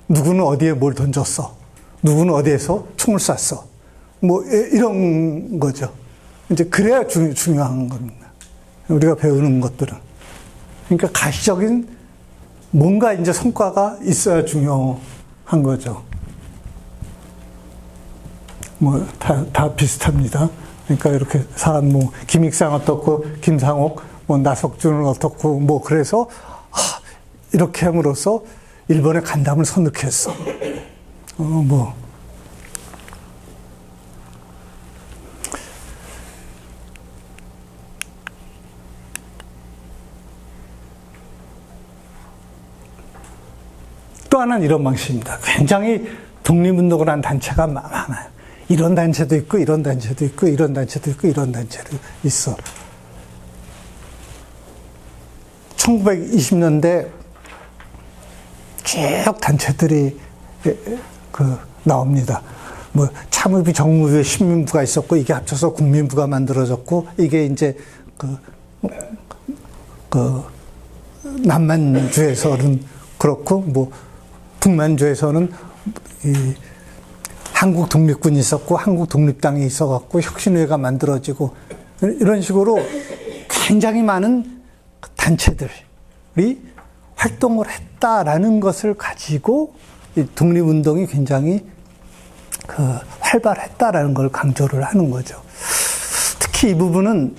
누구는 어디에 뭘 던졌어. 누구는 어디에서 총을 쐈어. 뭐, 이런 거죠. 이제 그래야 중요한 겁니다. 우리가 배우는 것들은. 그러니까 가시적인 뭔가 이제 성과가 있어야 중요한 거죠. 뭐, 다 비슷합니다. 그러니까 이렇게 사람 뭐, 김익상 어떻고, 김상옥, 뭐, 나석준은 어떻고, 뭐, 그래서, 이렇게 함으로써 일본의 간담을 선득했어. 뭐. 또 하나는 이런 방식입니다. 굉장히 독립운동을 한 단체가 많아요. 이런 단체도 있고, 이런 단체도 있고, 이런 단체도 있고, 이런 단체도 있어. 1920년대 쭉 단체들이 나옵니다. 뭐, 참의부, 정의부, 신민부가 있었고, 이게 합쳐서 국민부가 만들어졌고, 이게 이제 남만주에서는 그렇고, 뭐, 북만주에서는 이 한국 독립군이 있었고 한국 독립당이 있어갖고 혁신회가 만들어지고 이런 식으로 굉장히 많은 단체들이 활동을 했다라는 것을 가지고 이 독립운동이 굉장히 활발했다라는 걸 강조를 하는 거죠. 특히 이 부분은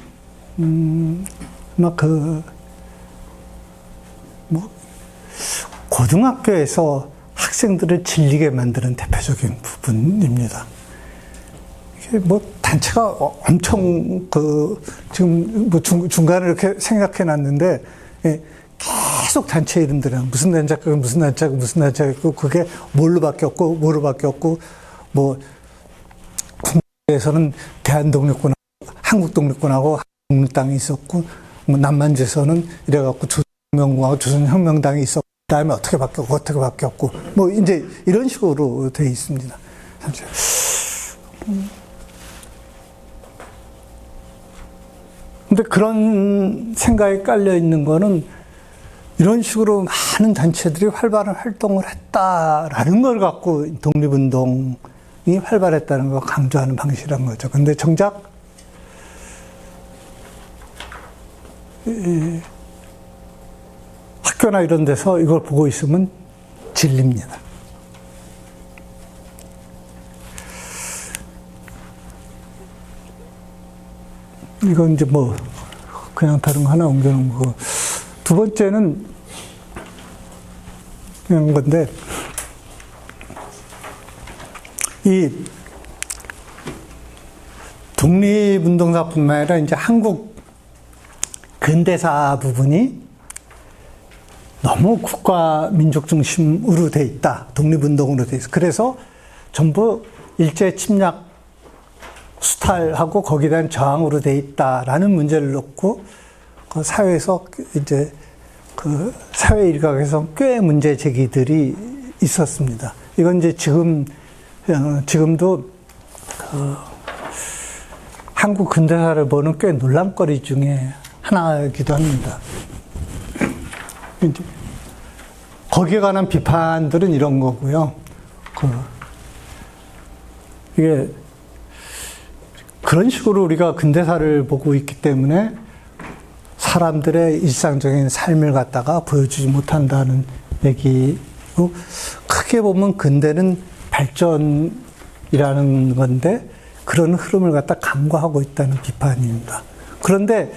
고등학교에서 학생들을 질리게 만드는 대표적인 부분입니다. 이게 뭐 단체가 엄청 지금 뭐 중간에 이렇게 생각해 놨는데 계속 단체 이름들이 무슨 단체고 무슨 단체고 무슨 단체고 그게 뭘로 바뀌었고 뭐 국내에서는 대한독립군하고 한국독립군하고 한국당이 있었고 뭐 남만주에서는 이래갖고 조선혁명군하고 조선혁명당이 있었고 그다음에 어떻게 바뀌었고 뭐 이제 이런 식으로 돼 있습니다. 근데 그런 생각에 깔려 있는 거는 이런 식으로 많은 단체들이 활발한 활동을 했다라는 걸 갖고 독립운동이 활발했다는 걸 강조하는 방식이란 거죠. 근데 정작 학교나 이런 데서 이걸 보고 있으면 질립니다. 이건 이제 뭐 그냥 다른 거 하나 옮겨놓은 거고 두 번째는 그냥 건데 이 독립운동사뿐만 아니라 이제 한국 근대사 부분이 너무 국가 민족 중심으로 돼 있다. 독립운동으로 돼 있어. 그래서 전부 일제 침략 수탈하고 거기에 대한 저항으로 돼 있다라는 문제를 놓고 그 사회에서 이제 그 사회 일각에서 꽤 문제 제기들이 있었습니다. 이건 이제 지금도 한국 근대사를 보는 꽤 논란거리 중에 하나이기도 합니다. 거기에 관한 비판들은 이런 거고요. 이게 그런 식으로 우리가 근대사를 보고 있기 때문에 사람들의 일상적인 삶을 갖다가 보여주지 못한다는 얘기고, 크게 보면 근대는 발전이라는 건데 그런 흐름을 갖다 간과하고 있다는 비판입니다. 그런데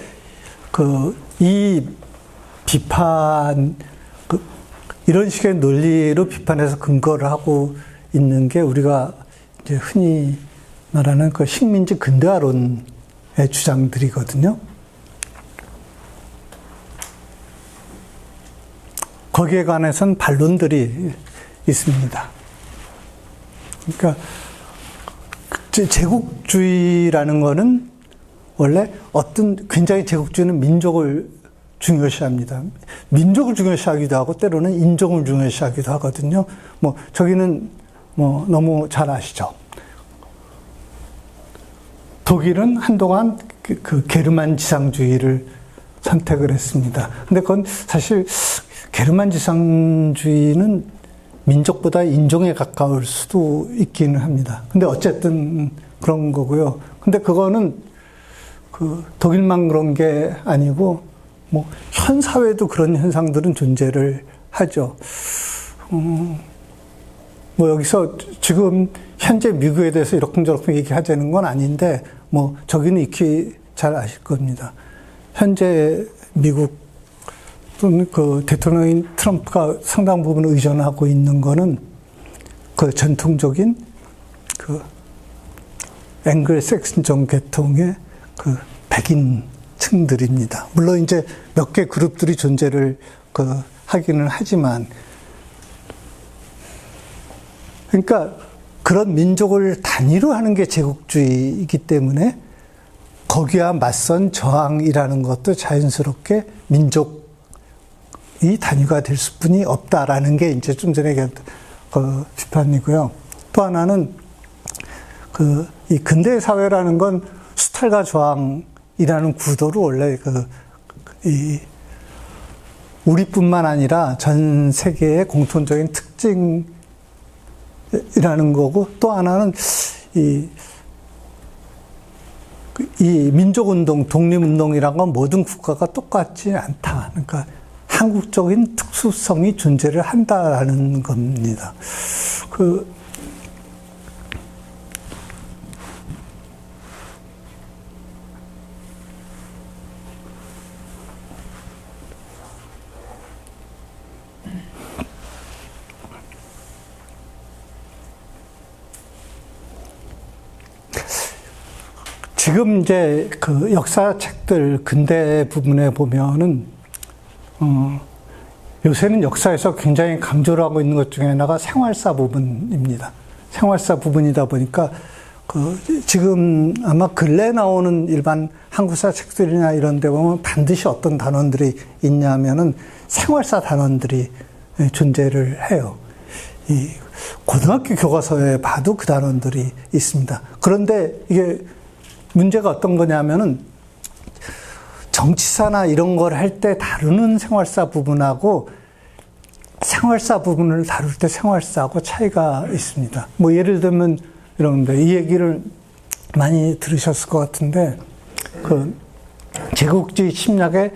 이 비판, 이런 식의 논리로 비판해서 근거를 하고 있는 게 우리가 이제 흔히 말하는 그 식민지 근대화론의 주장들이거든요. 거기에 관해서는 반론들이 있습니다. 그러니까 제국주의라는 거는 원래 굉장히 제국주의는 민족을 중요시합니다. 민족을 중요시하기도 하고 때로는 인종을 중요시하기도 하거든요. 저기는 너무 잘 아시죠? 독일은 한동안 그 게르만 지상주의를 선택을 했습니다. 근데 그건 사실 게르만 지상주의는 민족보다 인종에 가까울 수도 있기는 합니다. 근데 어쨌든 그런 거고요. 근데 그거는 독일만 그런 게 아니고 현 사회도 그런 현상들은 존재를 하죠. 여기서 지금 현재 미국에 대해서 이러쿵저러쿵 얘기하자는 건 아닌데 저기는 익히 잘 아실 겁니다. 현재 미국 또는 그 대통령인 트럼프가 상당 부분 의존하고 있는 거는 그 전통적인 그 앵글색슨종 계통의 그 백인층들입니다. 물론 이제 몇 개 그룹들이 존재를 하기는 하지만, 그러니까 그런 민족을 단위로 하는 게 제국주의이기 때문에 거기와 맞선 저항이라는 것도 자연스럽게 민족이 단위가 될 수뿐이 없다라는 게 이제 좀 전에 얘기한 비판이고요. 또 하나는 이 근대 사회라는 건 수탈과 저항이라는 구도로 원래 우리뿐만 아니라 전 세계의 공통적인 특징이라는 거고, 또 하나는 이 민족운동, 독립운동이란 건 모든 국가가 똑같지 않다. 그러니까 한국적인 특수성이 존재를 한다라는 겁니다. 지금 이제 그 역사책들 근대 부분에 보면은 요새는 역사에서 굉장히 강조를 하고 있는 것 중에 하나가 생활사 부분입니다. 생활사 부분이다 보니까 지금 아마 근래 나오는 일반 한국사 책들이나 이런 데 보면 반드시 어떤 단원들이 있냐면은 생활사 단원들이 존재를 해요. 이 고등학교 교과서에 봐도 그 단원들이 있습니다. 그런데 이게 문제가 어떤 거냐면은 정치사나 이런 걸 할 때 다루는 생활사 부분하고 생활사 부분을 다룰 때 생활사하고 차이가 있습니다. 예를 들면 이런데, 이 얘기를 많이 들으셨을 것 같은데, 제국주의 침략의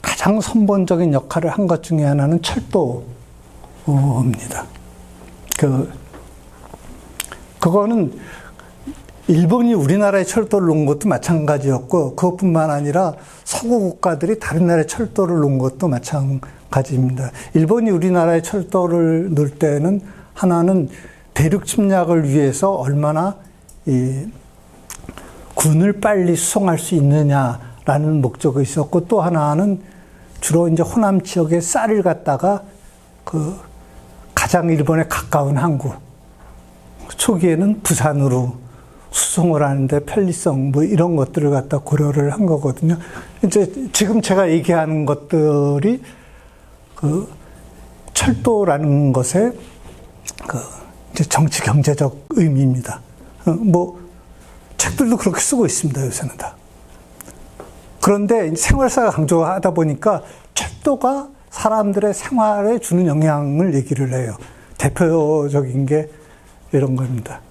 가장 선본적인 역할을 한 것 중에 하나는 철도입니다. 그거는 일본이 우리나라의 철도를 놓은 것도 마찬가지였고, 그것뿐만 아니라 서구 국가들이 다른 나라의 철도를 놓은 것도 마찬가지입니다. 일본이 우리나라의 철도를 놓을 때는 하나는 대륙 침략을 위해서 얼마나 이 군을 빨리 수송할 수 있느냐라는 목적이 있었고, 또 하나는 주로 이제 호남 지역에 쌀을 갖다가 가장 일본에 가까운 항구, 초기에는 부산으로 수송을 하는데 편리성 이런 것들을 갖다 고려를 한 거거든요. 이제 지금 제가 얘기하는 것들이 철도라는 것의 이제 정치 경제적 의미입니다. 책들도 그렇게 쓰고 있습니다, 요새는 다. 그런데 생활사가 강조하다 보니까 철도가 사람들의 생활에 주는 영향을 얘기를 해요. 대표적인 게 이런 겁니다.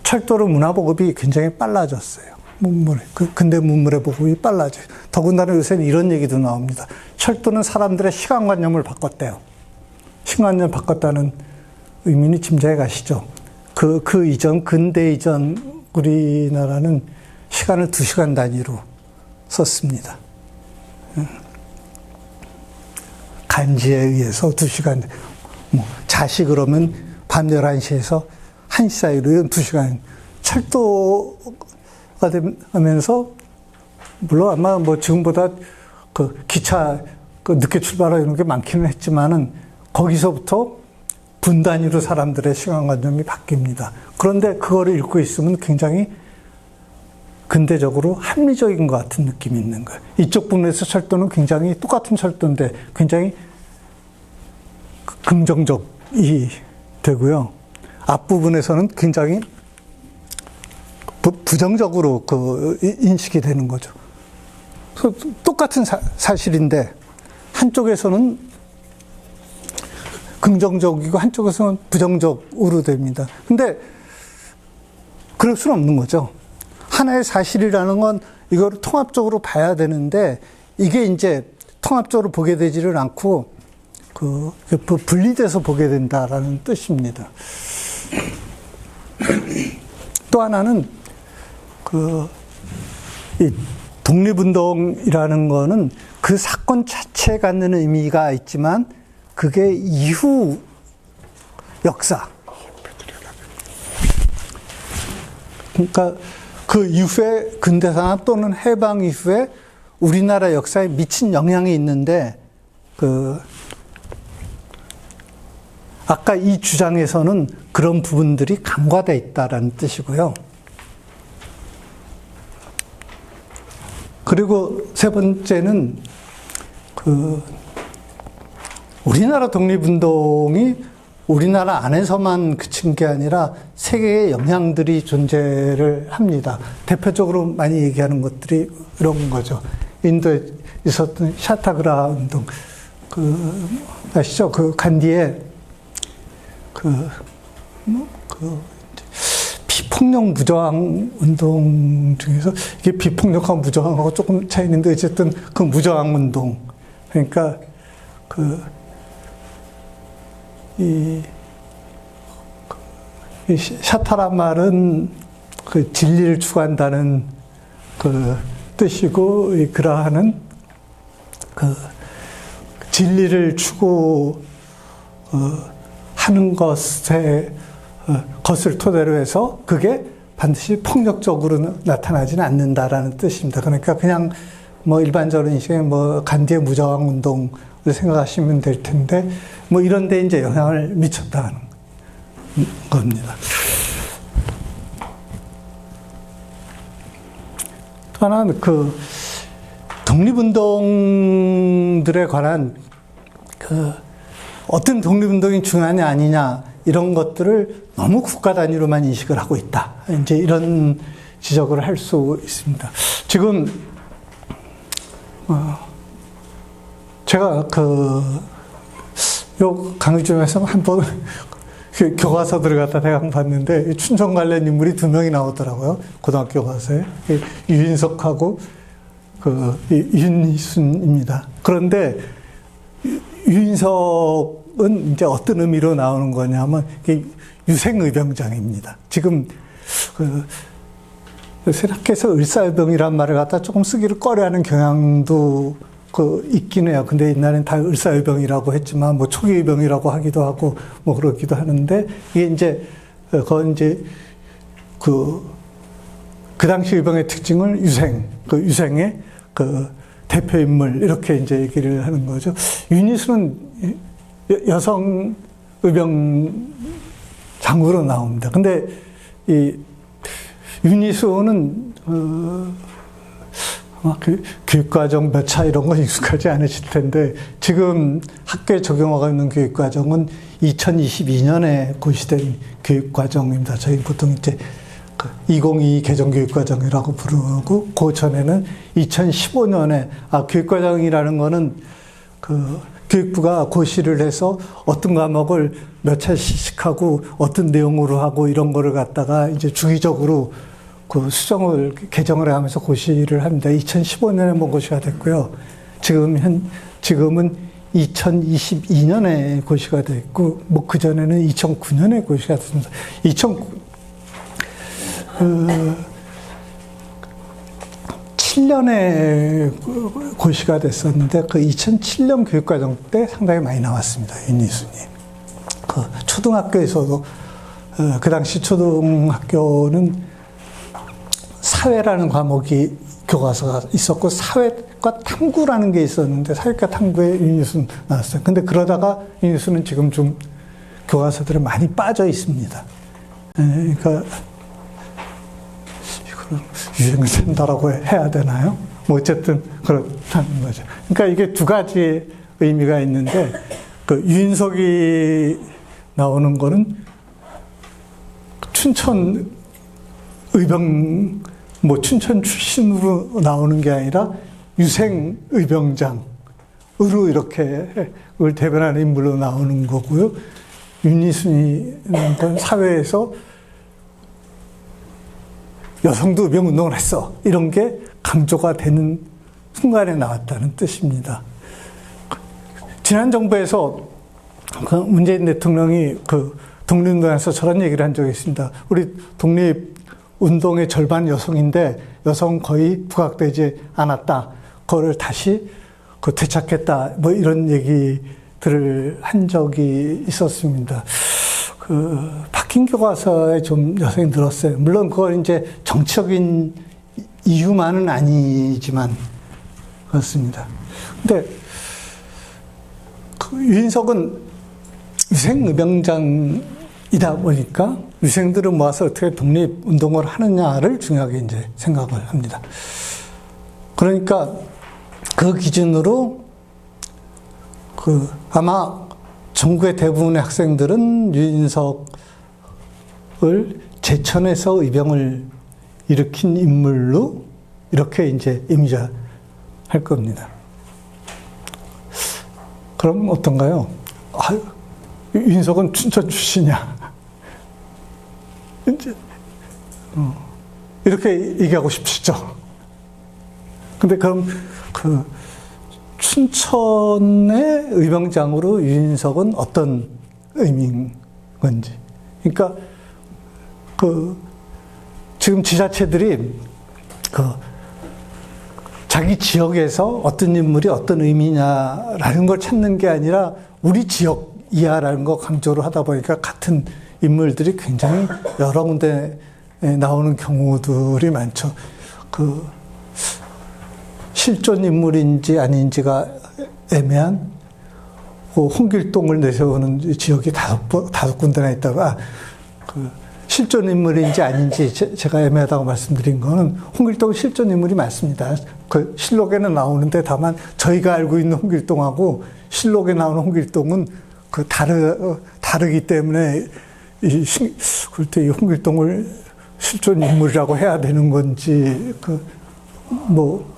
철도로 문화 보급이 굉장히 빨라졌어요. 근대 문물의 보급이 빨라져요. 더군다나 요새는 이런 얘기도 나옵니다. 철도는 사람들의 시간관념을 바꿨대요. 시간관념을 바꿨다는 의미는 짐작해 가시죠. 그 이전, 근대 이전 우리나라는 시간을 2시간 단위로 썼습니다. 간지에 의해서 2시간, 뭐 자시 그러면 밤 11시에서 1시 사이로 2시간. 철도가 되면서, 물론 아마 뭐 지금보다 그 기차 그 늦게 출발하고 이런 게 많기는 했지만은 거기서부터 분 단위로 사람들의 시간관념이 바뀝니다. 그런데 그거를 읽고 있으면 굉장히 근대적으로 합리적인 것 같은 느낌이 있는 거예요. 이쪽 부분에서 철도는 굉장히 똑같은 철도인데 굉장히 긍정적이 되고요. 앞부분에서는 굉장히 부정적으로 그 인식이 되는 거죠. 똑같은 사실인데 한쪽에서는 긍정적이고 한쪽에서는 부정적으로 됩니다. 근데 그럴 수는 없는 거죠. 하나의 사실이라는 건 이걸 통합적으로 봐야 되는데 이게 이제 통합적으로 보게 되지를 않고 분리돼서 보게 된다라는 뜻입니다. 또 하나는 이 독립운동이라는 거는 그 사건 자체에 갖는 의미가 있지만 그게 이후 역사. 그러니까 그 이후에 근대산업 또는 해방 이후에 우리나라 역사에 미친 영향이 있는데 아까 이 주장에서는 그런 부분들이 간과되어 있다라는 뜻이고요. 그리고 세 번째는 우리나라 독립운동이 우리나라 안에서만 그친 게 아니라 세계의 영향들이 존재를 합니다. 대표적으로 많이 얘기하는 것들이 이런 거죠. 인도에 있었던 샤타그라 운동, 아시죠? 간디에 비폭력 무저항 운동 중에서 이게 비폭력하고 무저항하고 조금 차이 있는데 어쨌든 그 무저항 운동. 그러니까 이 샤타란 말은 진리를 추구한다는 뜻이고, 그러한 진리를 추구하는 것을 토대로 해서 그게 반드시 폭력적으로 나타나지는 않는다라는 뜻입니다. 그러니까 그냥 뭐 일반적인 인식에 뭐 간디의 무저항 운동을 생각하시면 될 텐데, 뭐 이런 데 이제 영향을 미쳤다는 겁니다. 또 하나는 독립운동들에 관한 어떤 독립운동이 중요하냐 아니냐 이런 것들을 너무 국가 단위로만 인식을 하고 있다. 이제 이런 지적을 할 수 있습니다. 지금 제가 요 강의중에서 한번 교과서들을 갖다 대강 봤는데 춘천 관련 인물이 2명이 나오더라고요. 고등학교 교과서에. 유인석하고 윤희순입니다. 그런데 유인석은 이제 어떤 의미로 나오는 거냐면 유생의병장입니다. 지금 생각해서 을사의병이란 말을 갖다 조금 쓰기를 꺼려하는 경향도 있긴 해요. 근데 옛날엔 다 을사의병이라고 했지만 뭐 초기의병이라고 하기도 하고 뭐 그러기도 하는데 이게 이제 그건 이제 그 당시 의병의 특징을 유생의 대표 인물 이렇게 이제 얘기를 하는 거죠. 윤희수는 여성 의병 장구로 나옵니다. 근데 이 윤희수는 교육과정 몇 차 이런 거 익숙하지 않으실 텐데 지금 학교에 적용하고 있는 교육과정은 2022년에 고시된 교육과정입니다. 저희 보통 이제 2022 개정교육과정이라고 부르고 그 전에는 2015년에 교육과정이라는 거는 교육부가 고시를 해서 어떤 과목을 몇 차씩 하고 어떤 내용으로 하고 이런 거를 갖다가 이제 주기적으로 수정을 개정을 하면서 고시를 합니다. 2015년에 뭐 고시가 됐고요. 지금은 2022년에 고시가 됐고 뭐 그 전에는 2009년에 고시가 됐습니다. 7년에 고시가 됐었는데 그 2007년 교육과정 때 상당히 많이 나왔습니다. 윤희순이. 그 초등학교에서도 그 당시 초등학교는 사회라는 과목이 교과서가 있었고 사회과 탐구라는 게 있었는데 사회과 탐구에 윤희순 나왔어요. 근데 그러다가 윤희순은 지금 좀 교과서들이 많이 빠져 있습니다. 그러니까 이거는 유행을 산다라고 해야 되나요? 뭐 어쨌든 그렇다는 거죠. 그러니까 이게 두 가지 의미가 있는데 그 유인석이 나오는 거는 춘천 의병 뭐 춘천 출신으로 나오는 게 아니라 유생 의병장으로 이렇게 그걸 대변하는 인물로 나오는 거고요. 윤희순이는 건 사회에서 여성도 의병운동을 했어. 이런 게 강조가 되는 순간에 나왔다는 뜻입니다. 지난 정부에서 그 문재인 대통령이 그 독립운동에서 저런 얘기를 한 적이 있습니다. 우리 독립운동의 절반 여성인데 여성 거의 부각되지 않았다. 그거를 다시 그 되찾겠다. 뭐 이런 얘기들을 한 적이 있었습니다. 그 바뀐 교과서에 좀 여성이 늘었어요. 물론 그건 이제 정치적인 이유만은 아니지만 그렇습니다. 근데 그 유인석은 유생의병장이다 보니까 유생들을 모아서 어떻게 독립운동을 하느냐를 중요하게 이제 생각을 합니다. 그러니까 그 기준으로 그 아마 전국의 대부분의 학생들은 유인석을 제천에서 의병을 일으킨 인물로 이렇게 이제 이미지할 겁니다. 그럼 어떤가요? 유인석은 춘천 출신이야. 이제 이렇게 얘기하고 싶으시죠? 근데 그럼 그 춘천의 의병장으로 유인석은 어떤 의미인 건지. 그러니까 그 지금 지자체들이 그 자기 지역에서 어떤 인물이 어떤 의미냐라는 걸 찾는 게 아니라 우리 지역 이하라는 거 강조를 하다 보니까 같은 인물들이 굉장히 여러 군데 나오는 경우들이 많죠. 그 실존 인물인지 아닌지가 애매한 그 홍길동을 내세우는 지역이 다섯 군데나 있다고. 그 실존 인물인지 아닌지 제가 애매하다고 말씀드린 거는 홍길동은 실존 인물이 맞습니다. 그 실록에는 나오는데 다만 저희가 알고 있는 홍길동하고 실록에 나오는 홍길동은 그 다르기 때문에 그럴 때 이 홍길동을 실존 인물이라고 해야 되는 건지 뭐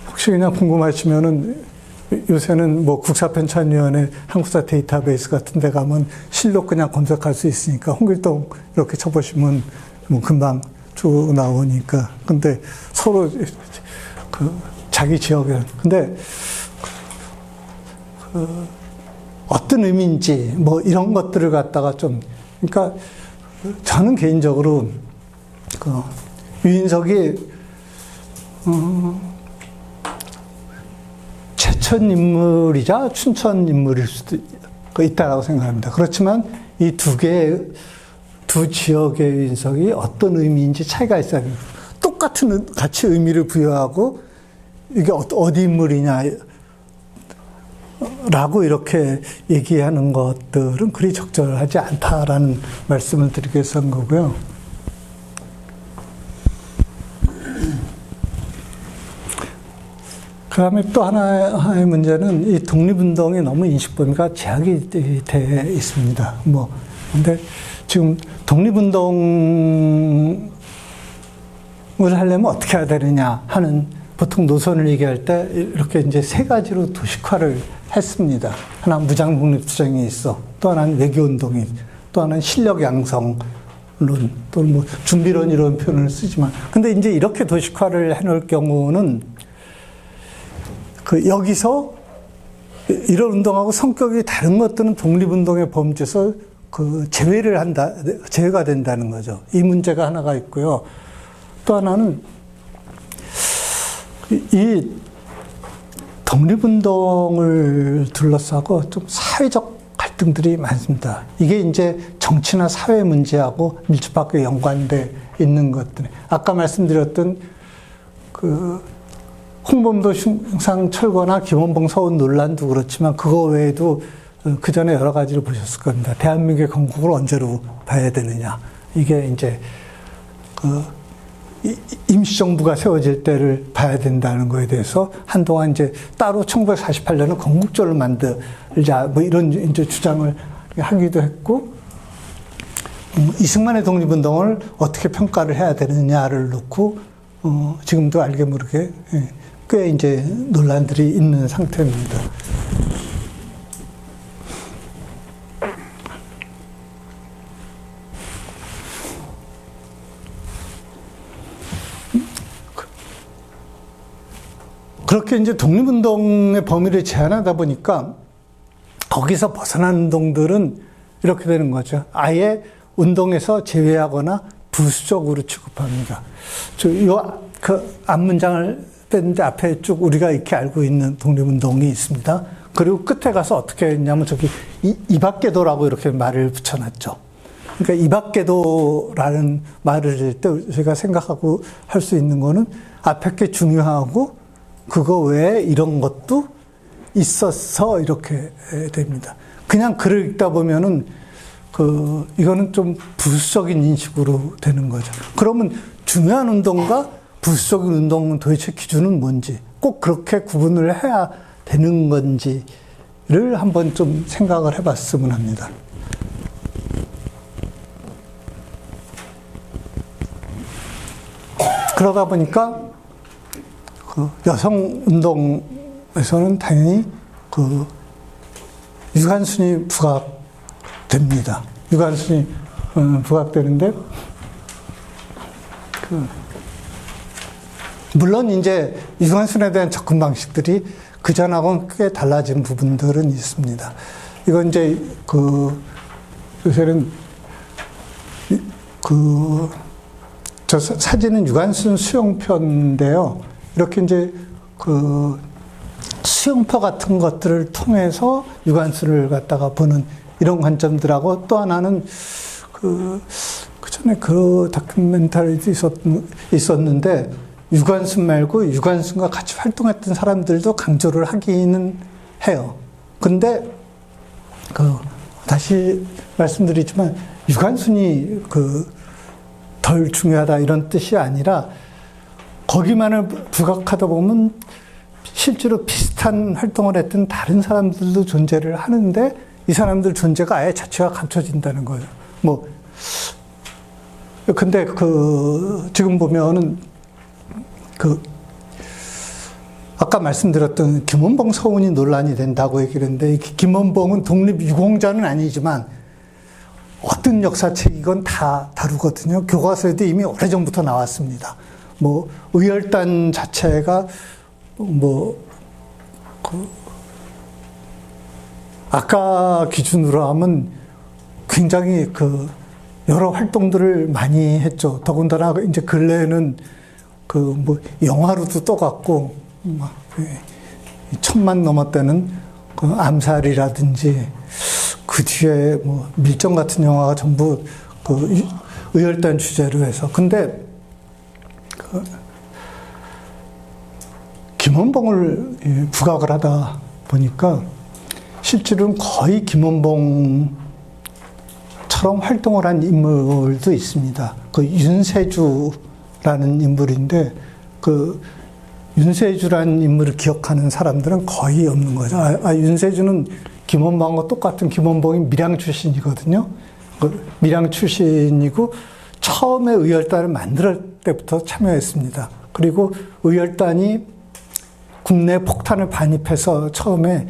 혹시 그냥 궁금하시면은 요새는 뭐 국사편찬위원회 한국사 데이터베이스 같은 데 가면 실록 그냥 검색할 수 있으니까 홍길동 이렇게 쳐보시면 뭐 금방 쭉 나오니까. 근데 서로 그 자기 지역에 근데 그 어떤 의미인지 뭐 이런 것들을 갖다가 좀 그러니까 저는 개인적으로 그 유인석이 제천 인물이자 춘천 인물일 수도 있다라고 생각합니다. 그렇지만 이 두 지역의 유인석이 어떤 의미인지 차이가 있어요. 같이 의미를 부여하고 이게 어디 인물이냐 라고 이렇게 얘기하는 것들은 그리 적절하지 않다라는 말씀을 드리기 위해서 한 거고요. 그 다음에 또 하나의 문제는 이 독립운동이 너무 인식 범위가 제약이 돼 있습니다. 근데 지금 독립운동을 하려면 어떻게 해야 되느냐 하는 보통 노선을 얘기할 때 이렇게 이제 세 가지로 도식화를 했습니다. 하나 무장 독립투쟁이 있어. 또 하나는 외교운동이, 또 하나는 실력 양성론, 또는 뭐 준비론 이런 표현을 쓰지만. 근데 이제 이렇게 도식화를 해놓을 경우는 여기서 이런 운동하고 성격이 다른 것들은 독립운동의 범주에서 제외가 된다는 거죠. 이 문제가 하나가 있고요. 또 하나는 이 독립운동을 둘러싸고 좀 사회적 갈등들이 많습니다. 이게 이제 정치나 사회 문제하고 밀접하게 연관돼 있는 것들. 아까 말씀드렸던 홍범도 흉상 철거나 김원봉 서운 논란도 그렇지만 그거 외에도 그 전에 여러 가지를 보셨을 겁니다. 대한민국의 건국을 언제로 봐야 되느냐. 이게 이제 임시정부가 세워질 때를 봐야 된다는 거에 대해서 한동안 이제 따로 1948년은 건국절을 만들자 뭐 이런 이제 주장을 하기도 했고, 이승만의 독립운동을 어떻게 평가를 해야 되느냐를 놓고 지금도 알게 모르게 꽤 이제 논란들이 있는 상태입니다. 그렇게 이제 독립운동의 범위를 제한하다 보니까 거기서 벗어난 운동들은 이렇게 되는 거죠. 아예 운동에서 제외하거나 부수적으로 취급합니다. 그 앞문장을 뺐는데 앞에 쭉 우리가 이렇게 알고 있는 독립운동이 있습니다. 그리고 끝에 가서 어떻게 했냐면 저기 이박계도라고 이렇게 말을 붙여놨죠. 그러니까 이박계도라는 말을 할 때 저희가 생각하고 할 수 있는 거는 앞에 게 중요하고 그거 외에 이런 것도 있어서 이렇게 됩니다. 그냥 글을 읽다 보면은 이거는 좀 부수적인 인식으로 되는 거죠. 그러면 중요한 운동과 부수적인 운동은 도대체 기준은 뭔지, 꼭 그렇게 구분을 해야 되는 건지를 한번 좀 생각을 해봤으면 합니다. 그러다 보니까 여성 운동에서는 당연히 유관순이 부각됩니다. 유관순이 부각되는데 물론 이제 유관순에 대한 접근 방식들이 그 전하고는 꽤 달라진 부분들은 있습니다. 이건 이제 요새는 저 사진은 유관순 수용표인데요. 이렇게 이제 수용표 같은 것들을 통해서 유관순을 갖다가 보는 이런 관점들하고, 또 하나는 그 전에 그 다큐멘터리도 있었는데 유관순 말고 유관순과 같이 활동했던 사람들도 강조를 하기는 해요. 근데 다시 말씀드리지만 유관순이 덜 중요하다 이런 뜻이 아니라 거기만을 부각하다 보면 실제로 비슷한 활동을 했던 다른 사람들도 존재를 하는데 이 사람들 존재가 아예 자체가 감춰진다는 거예요. 근데 지금 보면은 아까 말씀드렸던 김원봉 서운이 논란이 된다고 얘기를 했는데, 김원봉은 독립유공자는 아니지만 어떤 역사책이건 다 다루거든요. 교과서에도 이미 오래전부터 나왔습니다. 의열단 자체가 아까 기준으로 하면 굉장히 여러 활동들을 많이 했죠. 더군다나 이제 근래에는 영화로도 떠갔고, 1000만 넘었다는 암살이라든지 그 뒤에 밀정 같은 영화가 전부 의열단 주제로 해서. 근데 김원봉을 부각을 하다 보니까 실제로는 거의 김원봉처럼 활동을 한 인물도 있습니다. 윤세주라는 인물인데, 윤세주라는 인물을 기억하는 사람들은 거의 없는 거죠. 윤세주는 김원봉과 똑같은, 김원봉이 밀양 출신이거든요. 밀양 출신이고 처음에 의열단을 만들 때부터 참여했습니다. 그리고 의열단이 국내 폭탄을 반입해서 처음에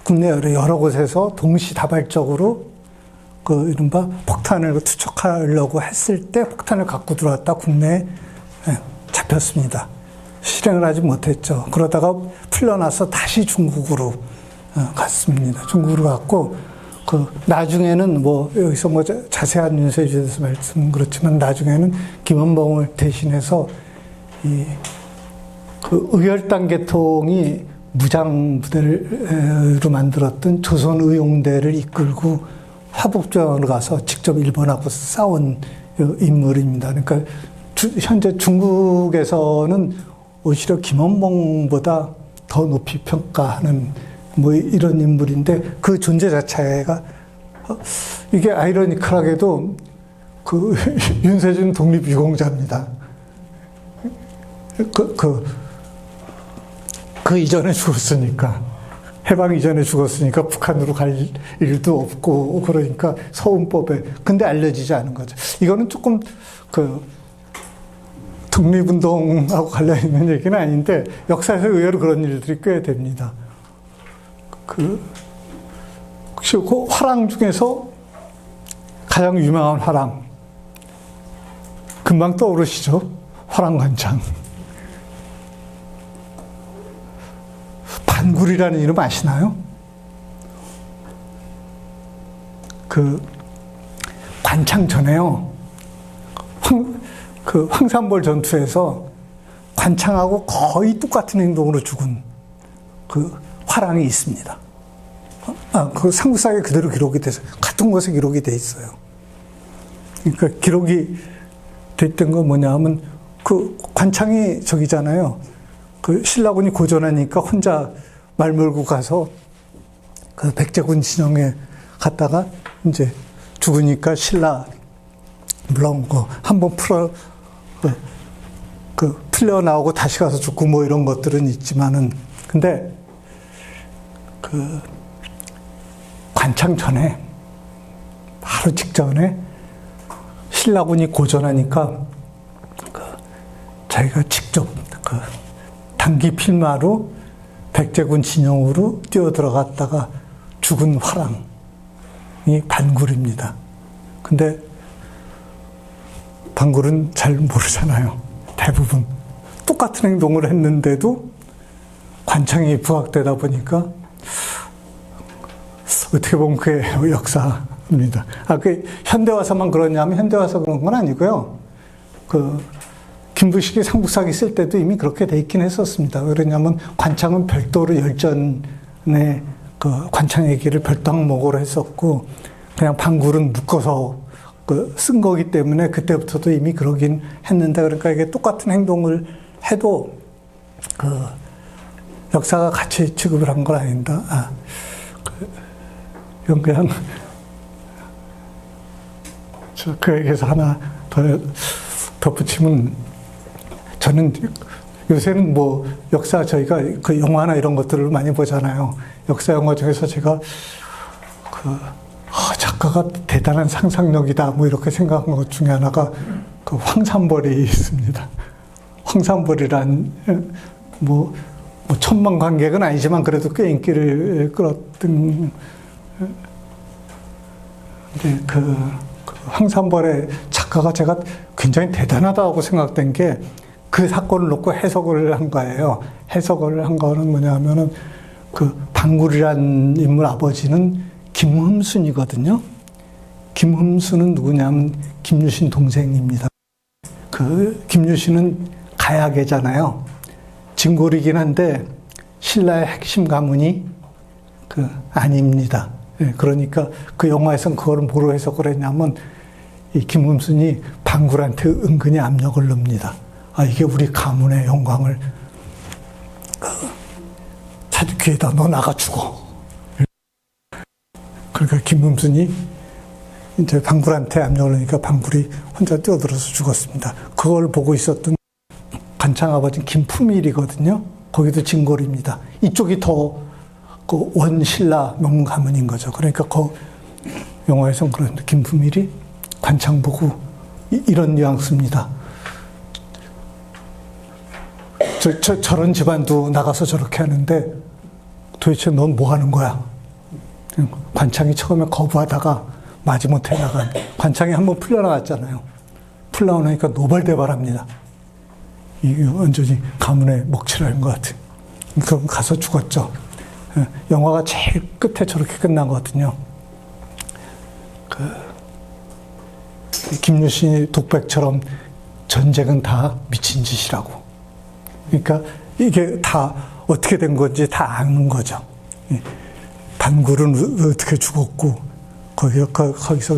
국내 여러 곳에서 동시다발적으로 이른바 폭탄을 투척하려고 했을 때 폭탄을 갖고 들어왔다 국내에 잡혔습니다. 실행을 하지 못했죠. 그러다가 풀려나서 다시 중국으로 갔습니다. 중국으로 갔고, 나중에는 여기서 자세한 윤세주에 대해서 말씀 그렇지만 나중에는 김원봉을 대신해서 의열당 계통이 무장 부대로 만들었던 조선의용대를 이끌고 화북조항으로 가서 직접 일본하고 싸운 인물입니다. 그러니까 현재 중국에서는 오히려 김원봉보다 더 높이 평가하는 이런 인물인데 그 존재 자체가 이게 아이러니컬하게도 윤세준 독립유공자입니다. 그 이전에 죽었으니까 해방 이전에 죽었으니까 북한으로 갈 일도 없고 그러니까 서운법에 근데 알려지지 않은 거죠. 이거는 조금 독립운동하고 관련 있는 얘기는 아닌데 역사에서 의외로 그런 일들이 꽤 됩니다. 혹시 그 화랑 중에서 가장 유명한 화랑 금방 떠오르시죠? 화랑관창. 반굴이라는 이름 아시나요? 관창 전에요. 황산벌 전투에서 관창하고 거의 똑같은 행동으로 죽은 화랑이 있습니다. 삼국사에 그대로 기록이 돼서 같은 곳에 기록이 돼 있어요. 그러니까 기록이 됐던 건 뭐냐면 관창이 저기잖아요. 신라군이 고전하니까 혼자 말 몰고 가서 백제군 진영에 갔다가 이제 죽으니까 신라 물론 한번 풀려 나오고 다시 가서 죽고 이런 것들은 있지만은 근데 관창 전에 바로 직전에 신라군이 고전하니까 자기가 직접 단기 필마로 백제군 진영으로 뛰어 들어갔다가 죽은 화랑이 반굴입니다. 근데 반굴은 잘 모르잖아요. 대부분 똑같은 행동을 했는데도 관창이 부각되다 보니까 어떻게 보면 그게 역사입니다. 현대 와서만 그러냐면 현대 와서 그런 건 아니고요. 김부식이 삼국사기 쓸 때도 이미 그렇게 돼 있긴 했었습니다. 왜냐하면 관창은 별도로 열전에 관창 얘기를 별도 항목으로 했었고 그냥 반굴은 묶어서 쓴 거기 때문에 그때부터도 이미 그러긴 했는데 그러니까 이게 똑같은 행동을 해도 역사가 같이 취급을 한 건 아닌다. 이건 그냥 그 얘기에서 하나 더 덧붙이면 저는 요새는 역사 저희가 영화나 이런 것들을 많이 보잖아요. 역사 영화 중에서 제가 작가가 대단한 상상력이다 이렇게 생각한 것 중에 하나가 황산벌이 있습니다. 황산벌이란 천만 관객은 아니지만 그래도 꽤 인기를 끌었던 황산벌의 작가가 제가 굉장히 대단하다고 생각된 게 그 사건을 놓고 해석을 한 거예요. 해석을 한 거는 뭐냐면은 반굴이란 인물 아버지는 김흠순이거든요. 김흠순은 누구냐면 김유신 동생입니다. 김유신은 가야계잖아요. 진골이긴 한데 신라의 핵심 가문이 아닙니다. 그러니까 그 영화에서는 그걸 뭐로 해석을 했냐면 이 김흠순이 반굴한테 은근히 압력을 넣습니다. 이게 우리 가문의 영광을 기회다. 너 나가 죽어. 그러니까 김흠순이 이제 반굴한테 압력을 넣으니까 반굴이 혼자 뛰어들어서 죽었습니다. 그걸 보고 있었던 관창 아버지는 김품일이거든요. 거기도 진골입니다. 이쪽이 더 원신라 명문 가문인 거죠. 그러니까 영화에서는 그런데 김품일이 관창 보고 이런 뉘앙스입니다. 저런 집안도 나가서 저렇게 하는데 도대체 넌 뭐 하는 거야? 관창이 처음에 거부하다가 마지못해 나간 관창이 한번 풀려나갔잖아요. 풀려나오니까 노발대발합니다. 이게 완전히 가문의 먹칠을 한 것 같은. 그럼 가서 죽었죠. 영화가 제일 끝에 저렇게 끝나거든요. 김유신이 독백처럼 전쟁은 다 미친 짓이라고. 그러니까 이게 다 어떻게 된 건지 다 아는 거죠. 단굴은 어떻게 죽었고, 거기서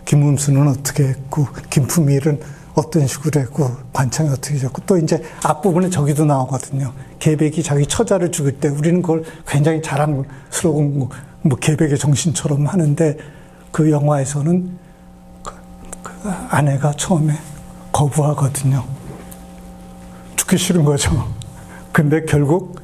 김문수는 어떻게 했고, 김품일은 어떤 식으로 했고, 관창이 어떻게 했고, 또 이제 앞부분에 저기도 나오거든요. 계백이 자기 처자를 죽일 때 우리는 그걸 굉장히 자랑스러운 뭐 계백의 정신처럼 하는데, 그 영화에서는 그 아내가 처음에 거부하거든요. 죽기 싫은 거죠. 근데 결국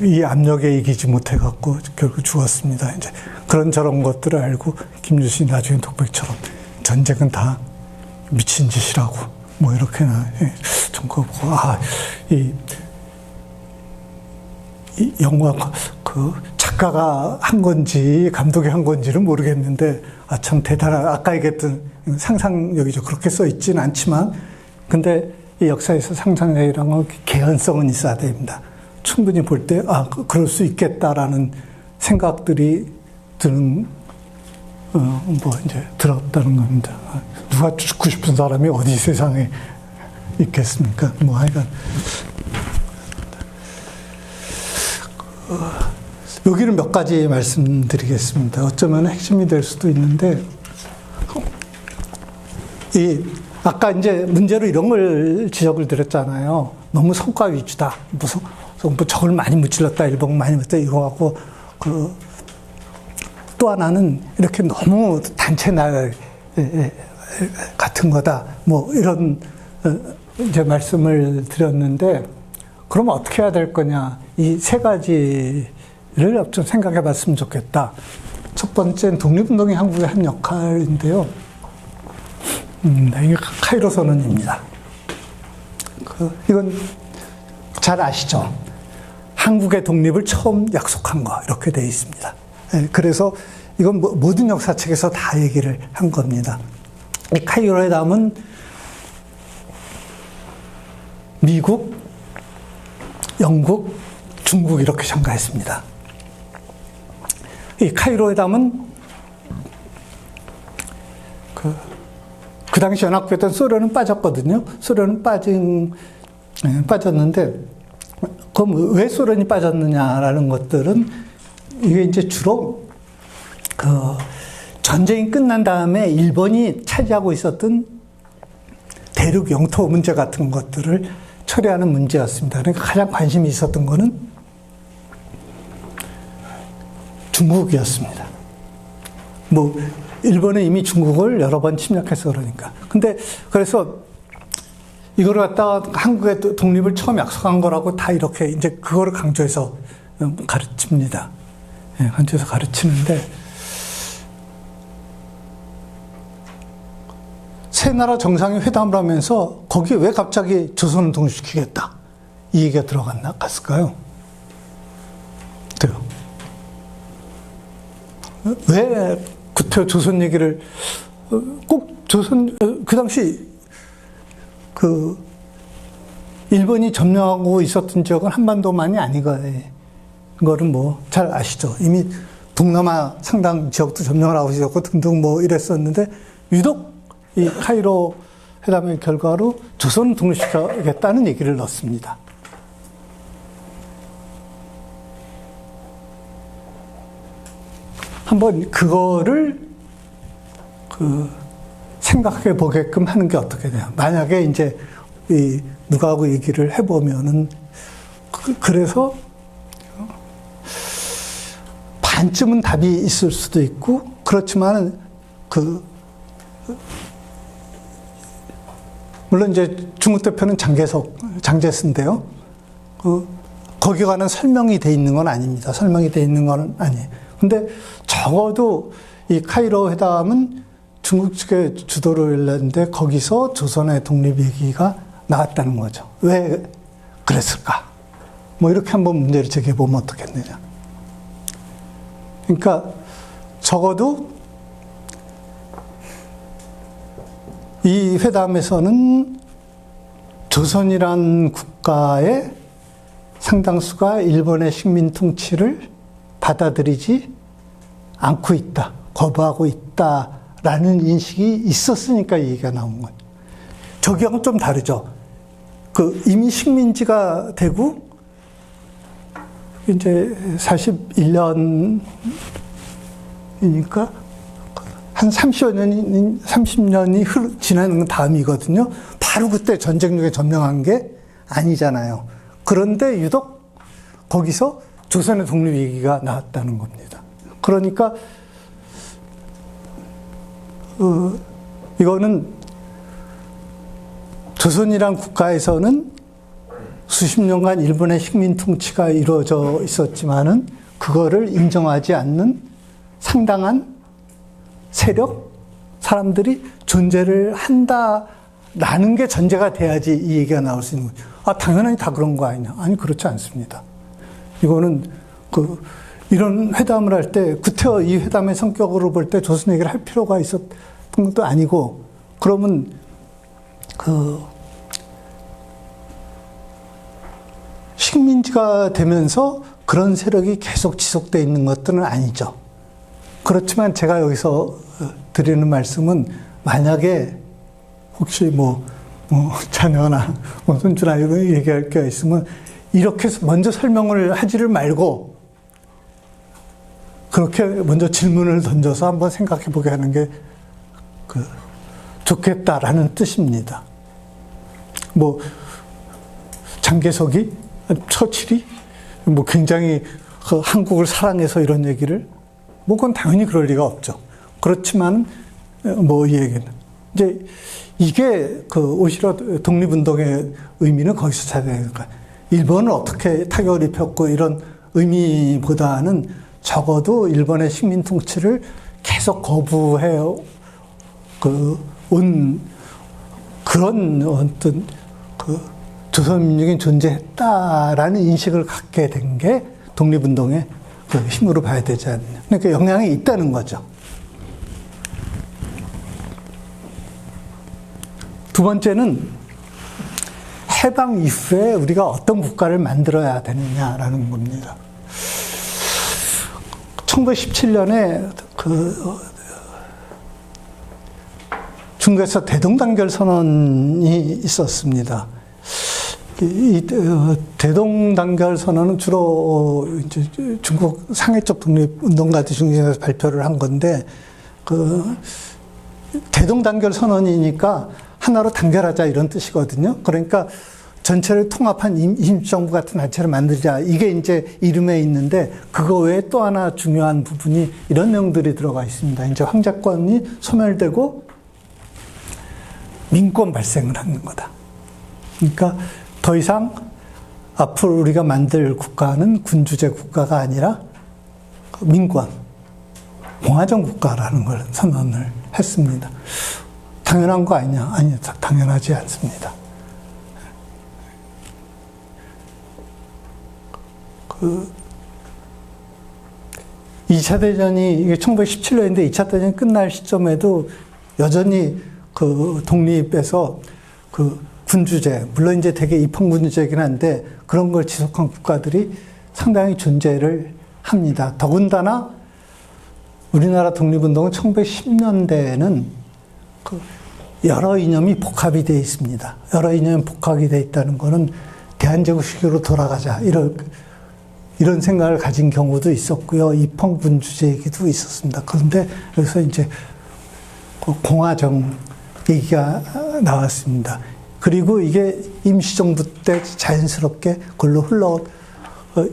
이 압력에 이기지 못해갖고 결국 죽었습니다. 이제 그런저런 것들을 알고 김유신이 나중에 독백처럼 전쟁은 다 미친 짓이라고 뭐 이렇게나 좀 보고 이 영화 그 작가가 한 건지 감독이 한 건지는 모르겠는데 참 대단한 아까 얘기했던 상상력이죠. 그렇게 써 있지는 않지만 근데 이 역사에서 상상력이란 건 개연성은 있어야 됩니다. 충분히 볼 때 그럴 수 있겠다라는 생각들이 드는 뭐 이제 들었다는 겁니다. 누가 죽고 싶은 사람이 어디 세상에 있겠습니까? 뭐 하여간 여기는 몇 가지 말씀드리겠습니다. 어쩌면 핵심이 될 수도 있는데 아까 이제 문제로 이런 걸 지적을 드렸잖아요. 너무 성과 위주다. 무슨 뭐 적을 많이 무찔렀다, 일본 많이 무찔렀다 이거 갖고 또 하나는 이렇게 너무 단체 날 같은 거다. 뭐 이런 이제 말씀을 드렸는데 그럼 어떻게 해야 될 거냐? 이 세 가지를 좀 생각해 봤으면 좋겠다. 첫 번째는 독립운동이 한국의 한 역할인데요. 이게 카이로 선언입니다. 이건 잘 아시죠? 한국의 독립을 처음 약속한 거 이렇게 되어 있습니다. 그래서 이건 모든 역사책에서 다 얘기를 한 겁니다. 이 카이로 회담은 미국, 영국, 중국 이렇게 참가했습니다. 이 카이로 회담은 그 당시 연합국이었던 소련은 빠졌거든요. 소련은 빠졌는데, 그럼 왜 소련이 빠졌느냐라는 것들은 이게 이제 주로 전쟁이 끝난 다음에 일본이 차지하고 있었던 대륙 영토 문제 같은 것들을 처리하는 문제였습니다. 그러니까 가장 관심이 있었던 거는 중국이었습니다. 뭐 일본은 이미 중국을 여러 번 침략해서 그러니까. 근데 그래서 이거를 갖다가 한국의 독립을 처음 약속한 거라고 다 이렇게 이제 그거를 강조해서 가르칩니다. 강조해서 가르치는데 세 나라 정상이 회담을 하면서 거기에 왜 갑자기 조선을 동시키겠다 이 얘기가 갔을까요? 그래요. 왜 구태 조선 얘기를 꼭 조선 그 당시 일본이 점령하고 있었던 지역은 한반도만이 아니거든. 이거는 뭐 잘 아시죠. 이미 동남아 상당 지역도 점령을 하고 있었고 등등 뭐 이랬었는데 유독 이 카이로 회담의 결과로 조선을 독립시키겠다는 얘기를 넣습니다. 한번 그거를 생각해 보게끔 하는 게 어떻게 돼요? 만약에 이제 누가하고 얘기를 해보면은 그래서 반쯤은 답이 있을 수도 있고 그렇지만 물론 이제 중국 대표는 장제스인데요. 거기에 관한 설명이 돼 있는 건 아닙니다. 설명이 돼 있는 건 아니에요. 근데 적어도 이 카이로 회담은 중국 측의 주도를 했는데 거기서 조선의 독립 얘기가 나왔다는 거죠. 왜 그랬을까? 뭐 이렇게 한번 문제를 제기해 보면 어떻겠느냐. 그러니까 적어도 이 회담에서는 조선이란 국가의 상당수가 일본의 식민 통치를 받아들이지 않고 있다. 거부하고 있다. 있다라는 인식이 있었으니까 이 얘기가 나온 거예요. 저기하고는 좀 다르죠. 이미 식민지가 되고 이제 41년이니까 한 30년이 지난 다음이거든요. 바로 그때 전쟁력에 점령한 게 아니잖아요. 그런데 유독 거기서 조선의 독립 얘기가 나왔다는 겁니다. 그러니까 이거는 조선이란 국가에서는 수십 년간 일본의 식민 통치가 이루어져 있었지만은 그거를 인정하지 않는 상당한 세력, 사람들이 존재를 한다라는 게 전제가 돼야지 이 얘기가 나올 수 있는 거죠. 당연히 다 그런 거 아니냐? 아니, 그렇지 않습니다. 이거는 이런 회담을 할 때 구태여 이 회담의 성격으로 볼 때 조선 얘기를 할 필요가 있었던 것도 아니고, 그러면 식민지가 되면서 그런 세력이 계속 지속되어 있는 것들은 아니죠. 그렇지만 제가 여기서 드리는 말씀은, 만약에 혹시 자녀나 손주나 이런 얘기할 게 있으면 이렇게 먼저 설명을 하지를 말고 그렇게 먼저 질문을 던져서 한번 생각해 보게 하는 게 좋겠다라는 뜻입니다. 장개석이, 처칠이 굉장히 한국을 사랑해서 이런 얘기를, 그건 당연히 그럴 리가 없죠. 그렇지만 이 얘기는 이제 이게 오히려 독립운동의 의미는 거기서 찾아야 될까. 일본은 어떻게 타격을 입혔고 이런 의미보다는 적어도 일본의 식민 통치를 계속 거부해 온 그런 어떤 조선민족이 존재했다라는 인식을 갖게 된 게 독립운동의 힘으로 봐야 되지 않느냐. 그러니까 영향이 있다는 거죠. 두 번째는 해방 이후에 우리가 어떤 국가를 만들어야 되느냐라는 겁니다. 1917년에 중국에서 대동단결 선언이 있었습니다. 이 대동단결 선언은 주로 이제 중국 상해 쪽 독립운동가들 중심에서 발표를 한 건데, 대동단결 선언이니까 하나로 단결하자 이런 뜻이거든요. 그러니까 전체를 통합한 임시정부 같은 단체를 만들자, 이게 이제 이름에 있는데, 그거 외에 또 하나 중요한 부분이 이런 내용들이 들어가 있습니다. 이제 황제권이 소멸되고 민권 발생을 하는 거다. 그러니까 더 이상 앞으로 우리가 만들 국가는 군주제 국가가 아니라 민권, 공화정 국가라는 걸 선언을 했습니다. 당연한 거 아니냐? 아니, 당연하지 않습니다. 2차 대전이, 이게 1917년인데 2차 대전이 끝날 시점에도 여전히 독립에서 군주제, 물론 이제 되게 입헌군주제이긴 한데 그런 걸 지속한 국가들이 상당히 존재를 합니다. 더군다나 우리나라 독립운동은 1910년대에는 여러 이념이 복합이 되어 있습니다. 여러 이념이 복합이 되어 있다는 것은 대한제국식으로 돌아가자, 이런 생각을 가진 경우도 있었고요. 입헌군주제이기도 있었습니다. 그런데 여기서 이제 공화정 얘기가 나왔습니다. 그리고 이게 임시정부 때 자연스럽게 그걸로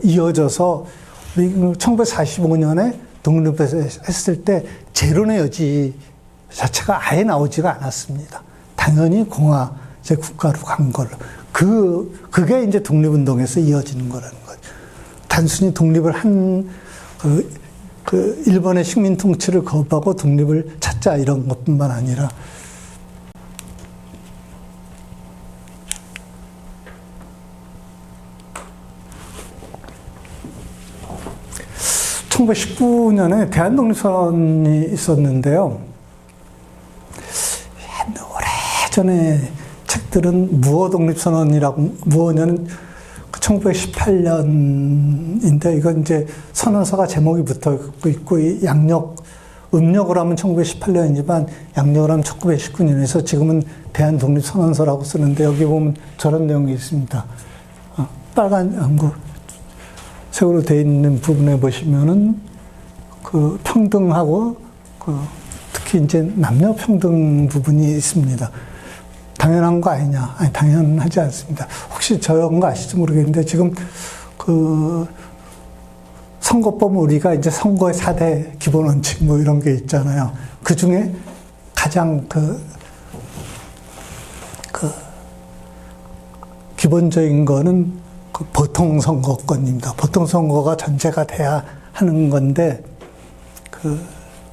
이어져서 1945년에 독립했을 때 제론의 여지 자체가 아예 나오지가 않았습니다. 당연히 공화제 국가로 간 걸로. 그게 이제 독립운동에서 이어지는 거라는 거죠. 단순히 독립을 일본의 식민 통치를 거부하고 독립을 찾자 이런 것뿐만 아니라, 1919년에 대한독립선언이 있었는데요. 오래전에 책들은 무어독립선언이라고, 무어는 1918년인데, 이건 이제 선언서가 제목이 붙어 있고, 이 양력 음력으로 하면 1918년이지만 양력으로 하면 1919년에서 지금은 대한독립선언서라고 쓰는데 여기 보면 저런 내용이 있습니다. 빨간 색으로 되어 있는 부분에 보시면은 그 평등하고 특히 이제 남녀 평등 부분이 있습니다. 당연한 거 아니냐? 아니, 당연하지 않습니다. 혹시 저런 거 아실지 모르겠는데 지금 선거법 우리가 이제 선거의 4대 기본 원칙 뭐 이런 게 있잖아요. 그 중에 가장 기본적인 거는 보통 선거권입니다. 보통 선거가 전제가 돼야 하는 건데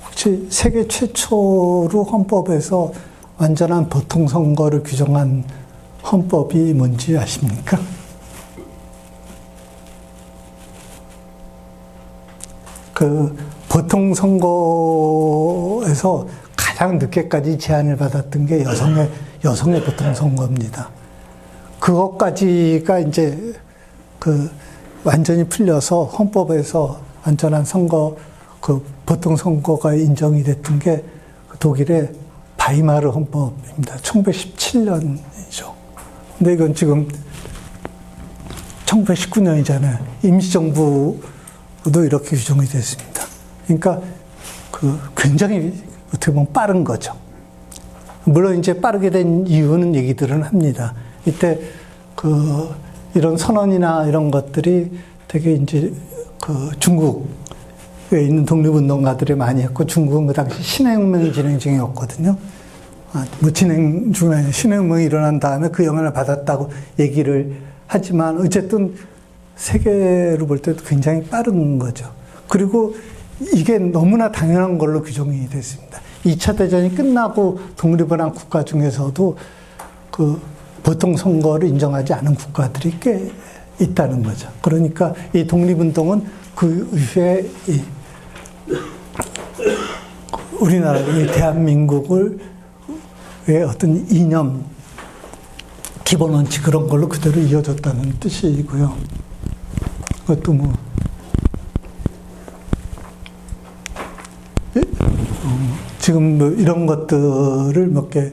혹시 세계 최초로 헌법에서 완전한 보통 선거를 규정한 헌법이 뭔지 아십니까? 보통 선거에서 가장 늦게까지 제한을 받았던 게 여성의 보통 선거입니다. 그것까지가 이제 완전히 풀려서 헌법에서 완전한 선거, 보통 선거가 인정이 됐던 게 독일의 바이마르 헌법입니다. 1917년이죠. 근데 이건 지금 1919년이잖아요. 임시정부도 이렇게 규정이 됐습니다. 그러니까 굉장히 어떻게 보면 빠른 거죠. 물론 이제 빠르게 된 이유는 얘기들은 합니다. 이때 이런 선언이나 이런 것들이 되게 이제 중국에 있는 독립운동가들이 많이 했고, 중국은 그 당시 신해혁명이 진행 중이었거든요. 진행 중에 아니라 신해혁명이 일어난 다음에 그 영향을 받았다고 얘기를 하지만 어쨌든 세계로 볼 때도 굉장히 빠른 거죠. 그리고 이게 너무나 당연한 걸로 규정이 됐습니다. 2차 대전이 끝나고 독립을 한 국가 중에서도 보통 선거를 인정하지 않은 국가들이 꽤 있다는 거죠. 그러니까 이 독립운동은 그 이후에 우리나라, 이 대한민국을 의 어떤 이념, 기본 원칙 그런 걸로 그대로 이어졌다는 뜻이고요. 그것도 지금 이런 것들을 몇 개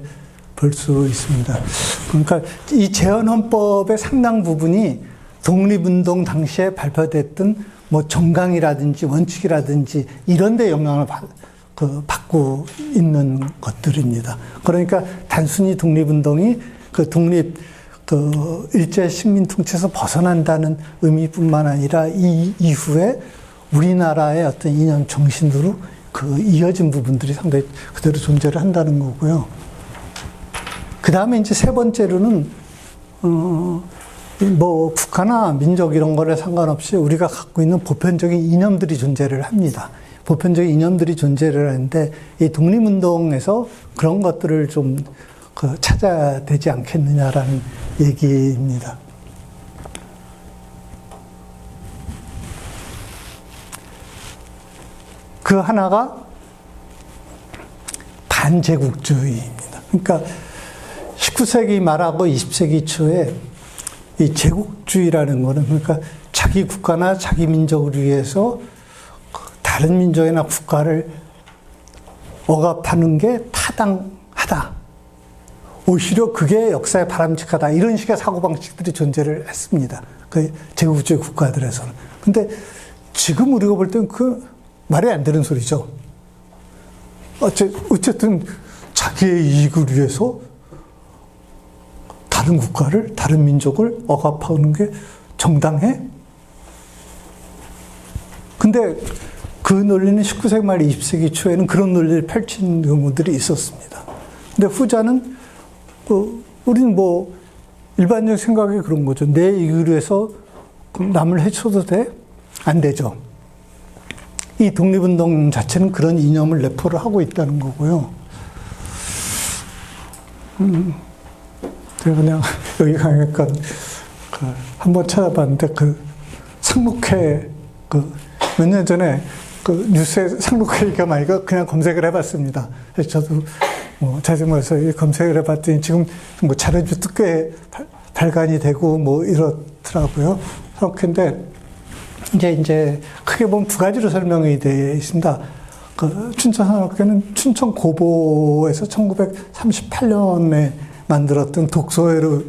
볼 수 있습니다. 그러니까 이 재헌헌법의 상당 부분이 독립운동 당시에 발표됐던 정강이라든지 원칙이라든지 이런 데 영향을 받고 있는 것들입니다. 그러니까 단순히 독립운동이 일제 식민 통치에서 벗어난다는 의미뿐만 아니라 이 이후에 우리나라의 어떤 이념 정신으로 이어진 부분들이 상당히 그대로 존재를 한다는 거고요. 그 다음에 이제 세 번째로는, 국가나 민족 이런 거에 상관없이 우리가 갖고 있는 보편적인 이념들이 존재를 합니다. 보편적인 이념들이 존재를 하는데, 이 독립운동에서 그런 것들을 좀 찾아야 되지 않겠느냐라는 얘기입니다. 그 하나가 반제국주의입니다. 그러니까 19세기 말하고 20세기 초에 이 제국주의라는 거는, 그러니까 자기 국가나 자기 민족을 위해서 다른 민족이나 국가를 억압하는 게 타당하다. 오히려 그게 역사에 바람직하다. 이런 식의 사고방식들이 존재를 했습니다. 그 제국주의 국가들에서는. 근데 지금 우리가 볼 때는 말이 안 되는 소리죠. 어쨌든 자기의 이익을 위해서 다른 국가를, 다른 민족을 억압하는 게 정당해? 근데 그 논리는 19세기 말 20세기 초에는 그런 논리를 펼친 경우들이 있었습니다. 근데 후자는 우리는 일반적 생각이 그런 거죠. 내 이익을 위해서 남을 해쳐도 돼? 안 되죠. 이 독립운동 자체는 그런 이념을 내포를 하고 있다는 거고요. 제가 그냥 여기 가니까 한번 찾아봤는데 상록회 몇 년 전에 뉴스에 상록회 얘기가 많이 그냥 검색을 해봤습니다. 그래서 저도 자세히 말해서 검색을 해봤더니 지금 자료도 꽤 발간이 되고 이렇더라고요. 상록회인데 이제 크게 보면 두 가지로 설명이 되어 있습니다. 그 춘천산업학교는 춘천 고보에서 1938년에 만들었던 독서회로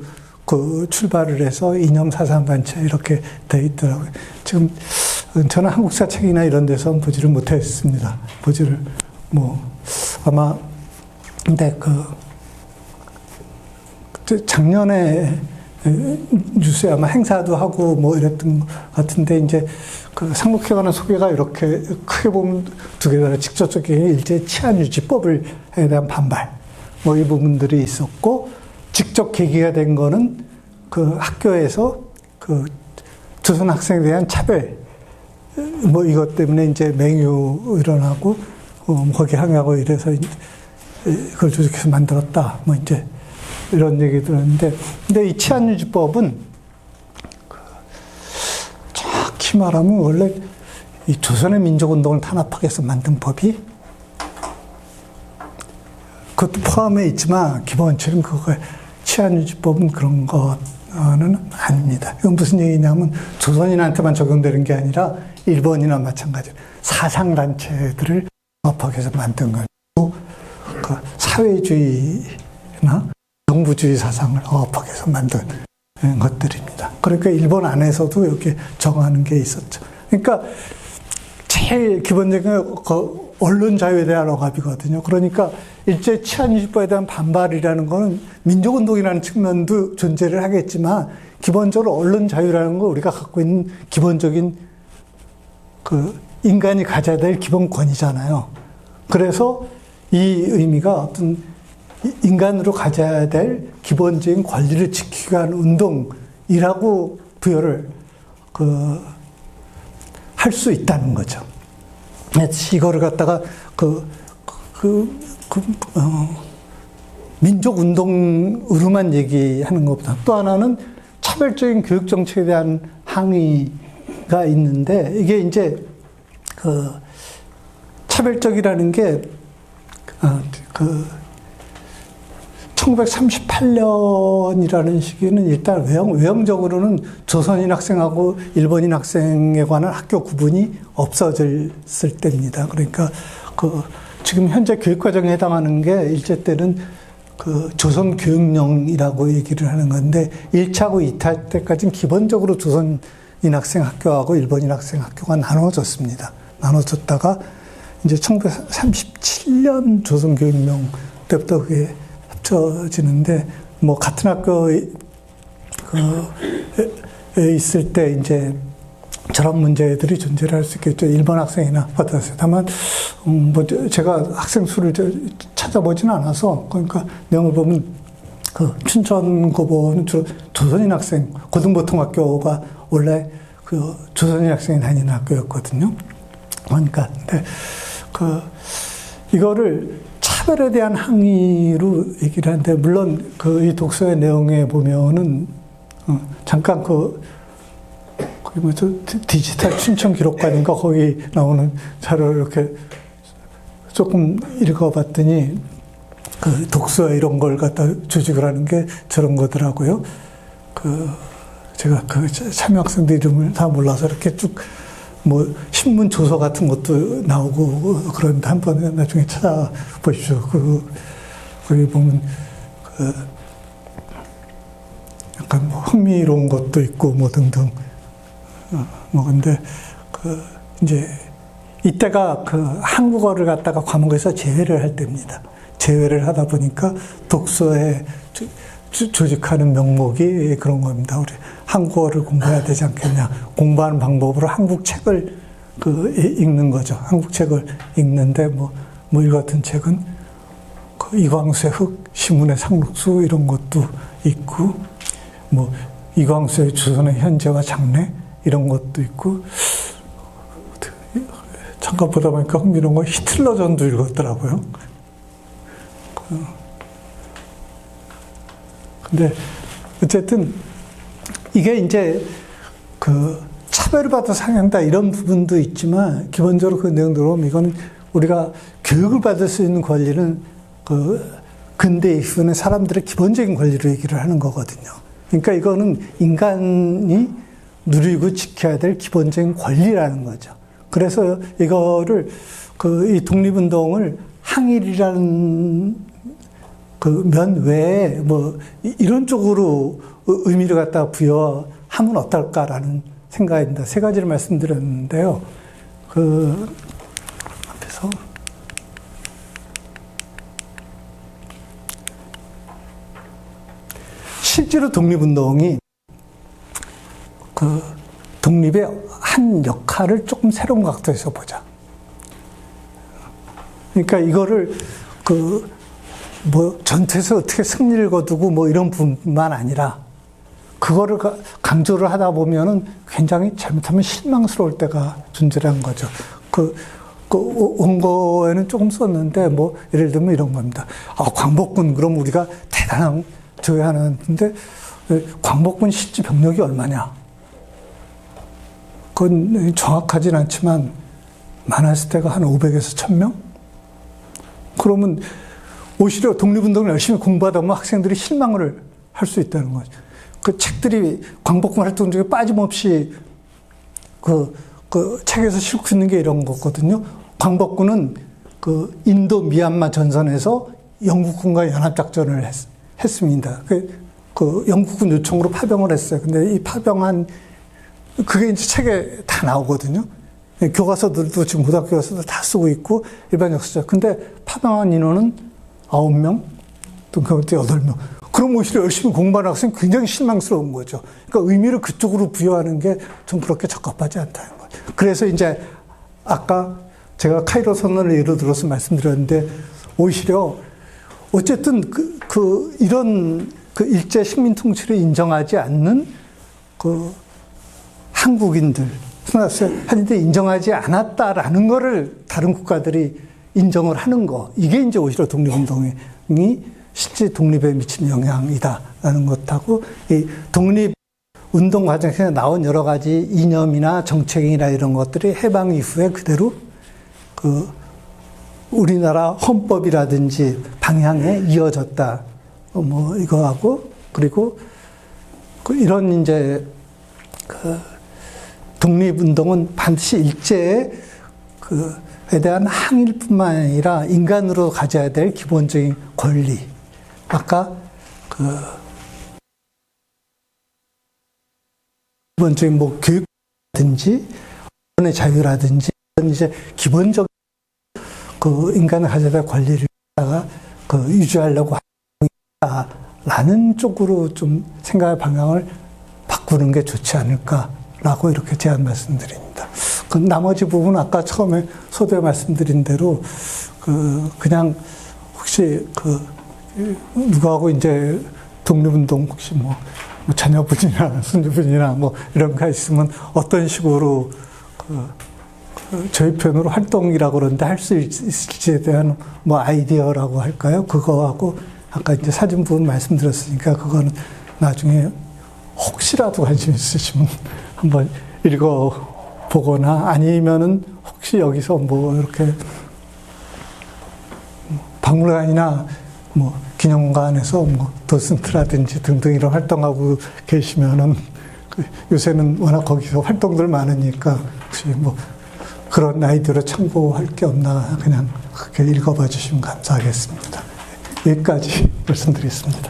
그 출발을 해서 이념사상단체 이렇게 돼 있더라고요. 지금 저는 한국사 책이나 이런 데서 보지를 못했습니다. 보지를 아마 근데 작년에 뉴스에 아마 행사도 하고 이랬던 것 같은데, 이제 그 상록회 관한 소개가 이렇게 크게 보면 두 개다. 직접적인 일제 치안유지법에 대한 반발, 이 부분들이 있었고, 직접 계기가 된 거는 그 학교에서 그 조선 학생에 대한 차별, 이것 때문에 이제 맹유 일어나고, 거기 항의하고 이래서 그걸 조직해서 만들었다. 이제 이런 얘기 들었는데, 근데 이 치안유지법은 정확히 말하면 원래 이 조선의 민족운동을 탄압하기 위해서 만든 법이, 그것도 포함해 있지만 기본적으로 그거 치안유지법은 그런 거는 아닙니다. 이건 무슨 얘기냐면 조선인한테만 적용되는 게 아니라 일본이나 마찬가지로 사상단체들을 억압하기 위해서 만든 거죠. 그 사회주의나 정부주의 사상을 억압하기 위해서 만든 것들입니다. 그러니까 일본 안에서도 이렇게 정하는 게 있었죠. 그러니까 제일 기본적인 언론 자유에 대한 억압이거든요. 그러니까 일제 치안유지법에 대한 반발이라는 거는 민족운동이라는 측면도 존재를 하겠지만, 기본적으로 언론 자유라는 거 우리가 갖고 있는 기본적인 그 인간이 가져야 될 기본권이잖아요. 그래서 이 의미가 어떤 인간으로 가져야 될 기본적인 권리를 지키기 위한 운동이라고 부여를 할 수 있다는 거죠. 이거를 갖다가 민족 운동으로만 얘기하는 것보다, 또 하나는 차별적인 교육 정책에 대한 항의가 있는데, 이게 이제 차별적이라는 게 1938년이라는 시기는 일단 외형적으로는 조선인 학생하고 일본인 학생에 관한 학교 구분이 없어졌을 때입니다. 그러니까 지금 현재 교육과정에 해당하는 게 일제 때는 조선교육령이라고 얘기를 하는 건데, 1차하고 2차 때까지는 기본적으로 조선인 학생 학교하고 일본인 학생 학교가 나눠졌습니다. 나눠졌다가 이제 1937년 조선교육령 때부터 그게 합쳐지는데, 같은 학교에 있을 때 이제 저런 문제들이 존재를 할 수 있겠죠. 일본 학생이나 받았어요. 다만, 제가 학생 수를 찾아보지는 않아서, 그러니까 내용을 보면, 춘천고보는 주로 조선인 학생, 고등보통학교가 원래 조선인 학생이 다니는 학교였거든요. 그러니까, 근데, 이거를 차별에 대한 항의로 얘기를 하는데, 물론 이 독서의 내용에 보면은, 잠깐 디지털 춘천 기록관인가 거기 나오는 자료를 이렇게 조금 읽어봤더니, 독서 이런 걸 갖다 조직을 하는 게 저런 거더라고요. 제가 참여 학생들 이름을 다 몰라서 이렇게 쭉 신문 조서 같은 것도 나오고 그런데 한번 나중에 찾아보십시오. 거기 보면 약간 흥미로운 것도 있고 등등. 근데 이제 이때가 한국어를 갖다가 과목에서 제외를 할 때입니다. 제외를 하다 보니까 독서에 조직하는 명목이 그런 겁니다. 우리 한국어를 공부해야 되지 않겠냐. 공부하는 방법으로 한국 책을 읽는 거죠. 한국 책을 읽는데 이 같은 책은 이광수의 흑, 시문의 상록수 이런 것도 있고, 이광수의 조선의 현재와 장래 이런 것도 있고, 잠깐 보다 보니까 흥미로운 거 히틀러전도 읽었더라고요. 근데 어쨌든 이게 이제 차별을 받아서 상향한다 이런 부분도 있지만, 기본적으로 그 내용대로 보면 이건 우리가 교육을 받을 수 있는 권리는 근대 이후는 사람들의 기본적인 권리로 얘기를 하는 거거든요. 그러니까 이거는 인간이 누리고 지켜야 될 기본적인 권리라는 거죠. 그래서 이거를 이 독립운동을 항일이라는 그 면 외에 뭐 이런 쪽으로 의미를 갖다 부여하면 어떨까라는 생각입니다. 세 가지를 말씀드렸는데요. 앞에서 실제로 독립운동이 독립의 한 역할을 조금 새로운 각도에서 보자. 그러니까 이거를 전투에서 어떻게 승리를 거두고 뭐 이런 부분만 아니라 그거를 강조를 하다 보면은 굉장히 잘못하면 실망스러울 때가 존재한 거죠. 원고에는 조금 썼는데 뭐 예를 들면 이런 겁니다. 광복군 그럼 우리가 대단한 조회하는데 광복군 실제 병력이 얼마냐? 그건 정확하진 않지만 많았을 때가 한 500에서 1000명? 그러면 오히려 독립운동을 열심히 공부하다 보면 학생들이 실망을 할 수 있다는 거죠. 그 책들이 광복군 활동 중에 빠짐없이 책에서 실고 있는 게 이런 거거든요. 광복군은 인도 미얀마 전선에서 영국군과 연합작전을 했습니다. 영국군 요청으로 파병을 했어요. 근데 이 파병한, 그게 이제 책에 다 나오거든요. 교과서들도 지금 고등학교 교과서도 다 쓰고 있고, 일반 역사적. 근데 파병한 인원은 9명, 또 그때 8명. 그럼 오히려 열심히 공부하는 학생이 굉장히 실망스러운 거죠. 그러니까 의미를 그쪽으로 부여하는 게 좀 그렇게 적합하지 않다는 거죠. 그래서 이제 아까 제가 카이로 선언을 예로 들어서 말씀드렸는데, 오히려 어쨌든 이런 일제 식민 통치를 인정하지 않는 한국인들, 한인들이 인정하지 않았다라는 거를 다른 국가들이 인정을 하는 거. 이게 이제 오히려 독립운동이 실제 독립에 미친 영향이다라는 것하고, 이 독립운동 과정에서 나온 여러 가지 이념이나 정책이나 이런 것들이 해방 이후에 그대로 우리나라 헌법이라든지 방향에 이어졌다. 뭐 이거하고, 그리고 이런 이제 독립운동은 반드시 일제에 에 대한 항일뿐만 아니라 인간으로 가져야 될 기본적인 권리. 아까 기본적인 뭐 교육이라든지 언론의 자유라든지 이제 기본적 인간을 가져야 될 권리를 유지하려고 하는 쪽으로 좀 생각의 방향을 바꾸는 게 좋지 않을까라고 이렇게 제안 말씀드립니다. 그 나머지 부분은 아까 처음에 소두에 말씀드린 대로 그냥 혹시 누구하고 이제 독립운동 혹시 뭐 자녀분이나 손주분이나 뭐 이런 거 있으면 어떤 식으로 저희 편으로 활동이라고 그러는데 할 수 있을지에 대한 뭐 아이디어라고 할까요? 그거하고 아까 이제 사진 부분 말씀드렸으니까 그거는 나중에 혹시라도 관심 있으시면 한번 읽어보거나 아니면은 혹시 여기서 뭐 이렇게 박물관이나 뭐 기념관에서 뭐 도슨트라든지 등등 이런 활동하고 계시면은 요새는 워낙 거기서 활동들 많으니까 혹시 뭐 그런 아이디어를 참고할 게 없나 그냥 그렇게 읽어봐 주시면 감사하겠습니다. 여기까지 말씀드리겠습니다.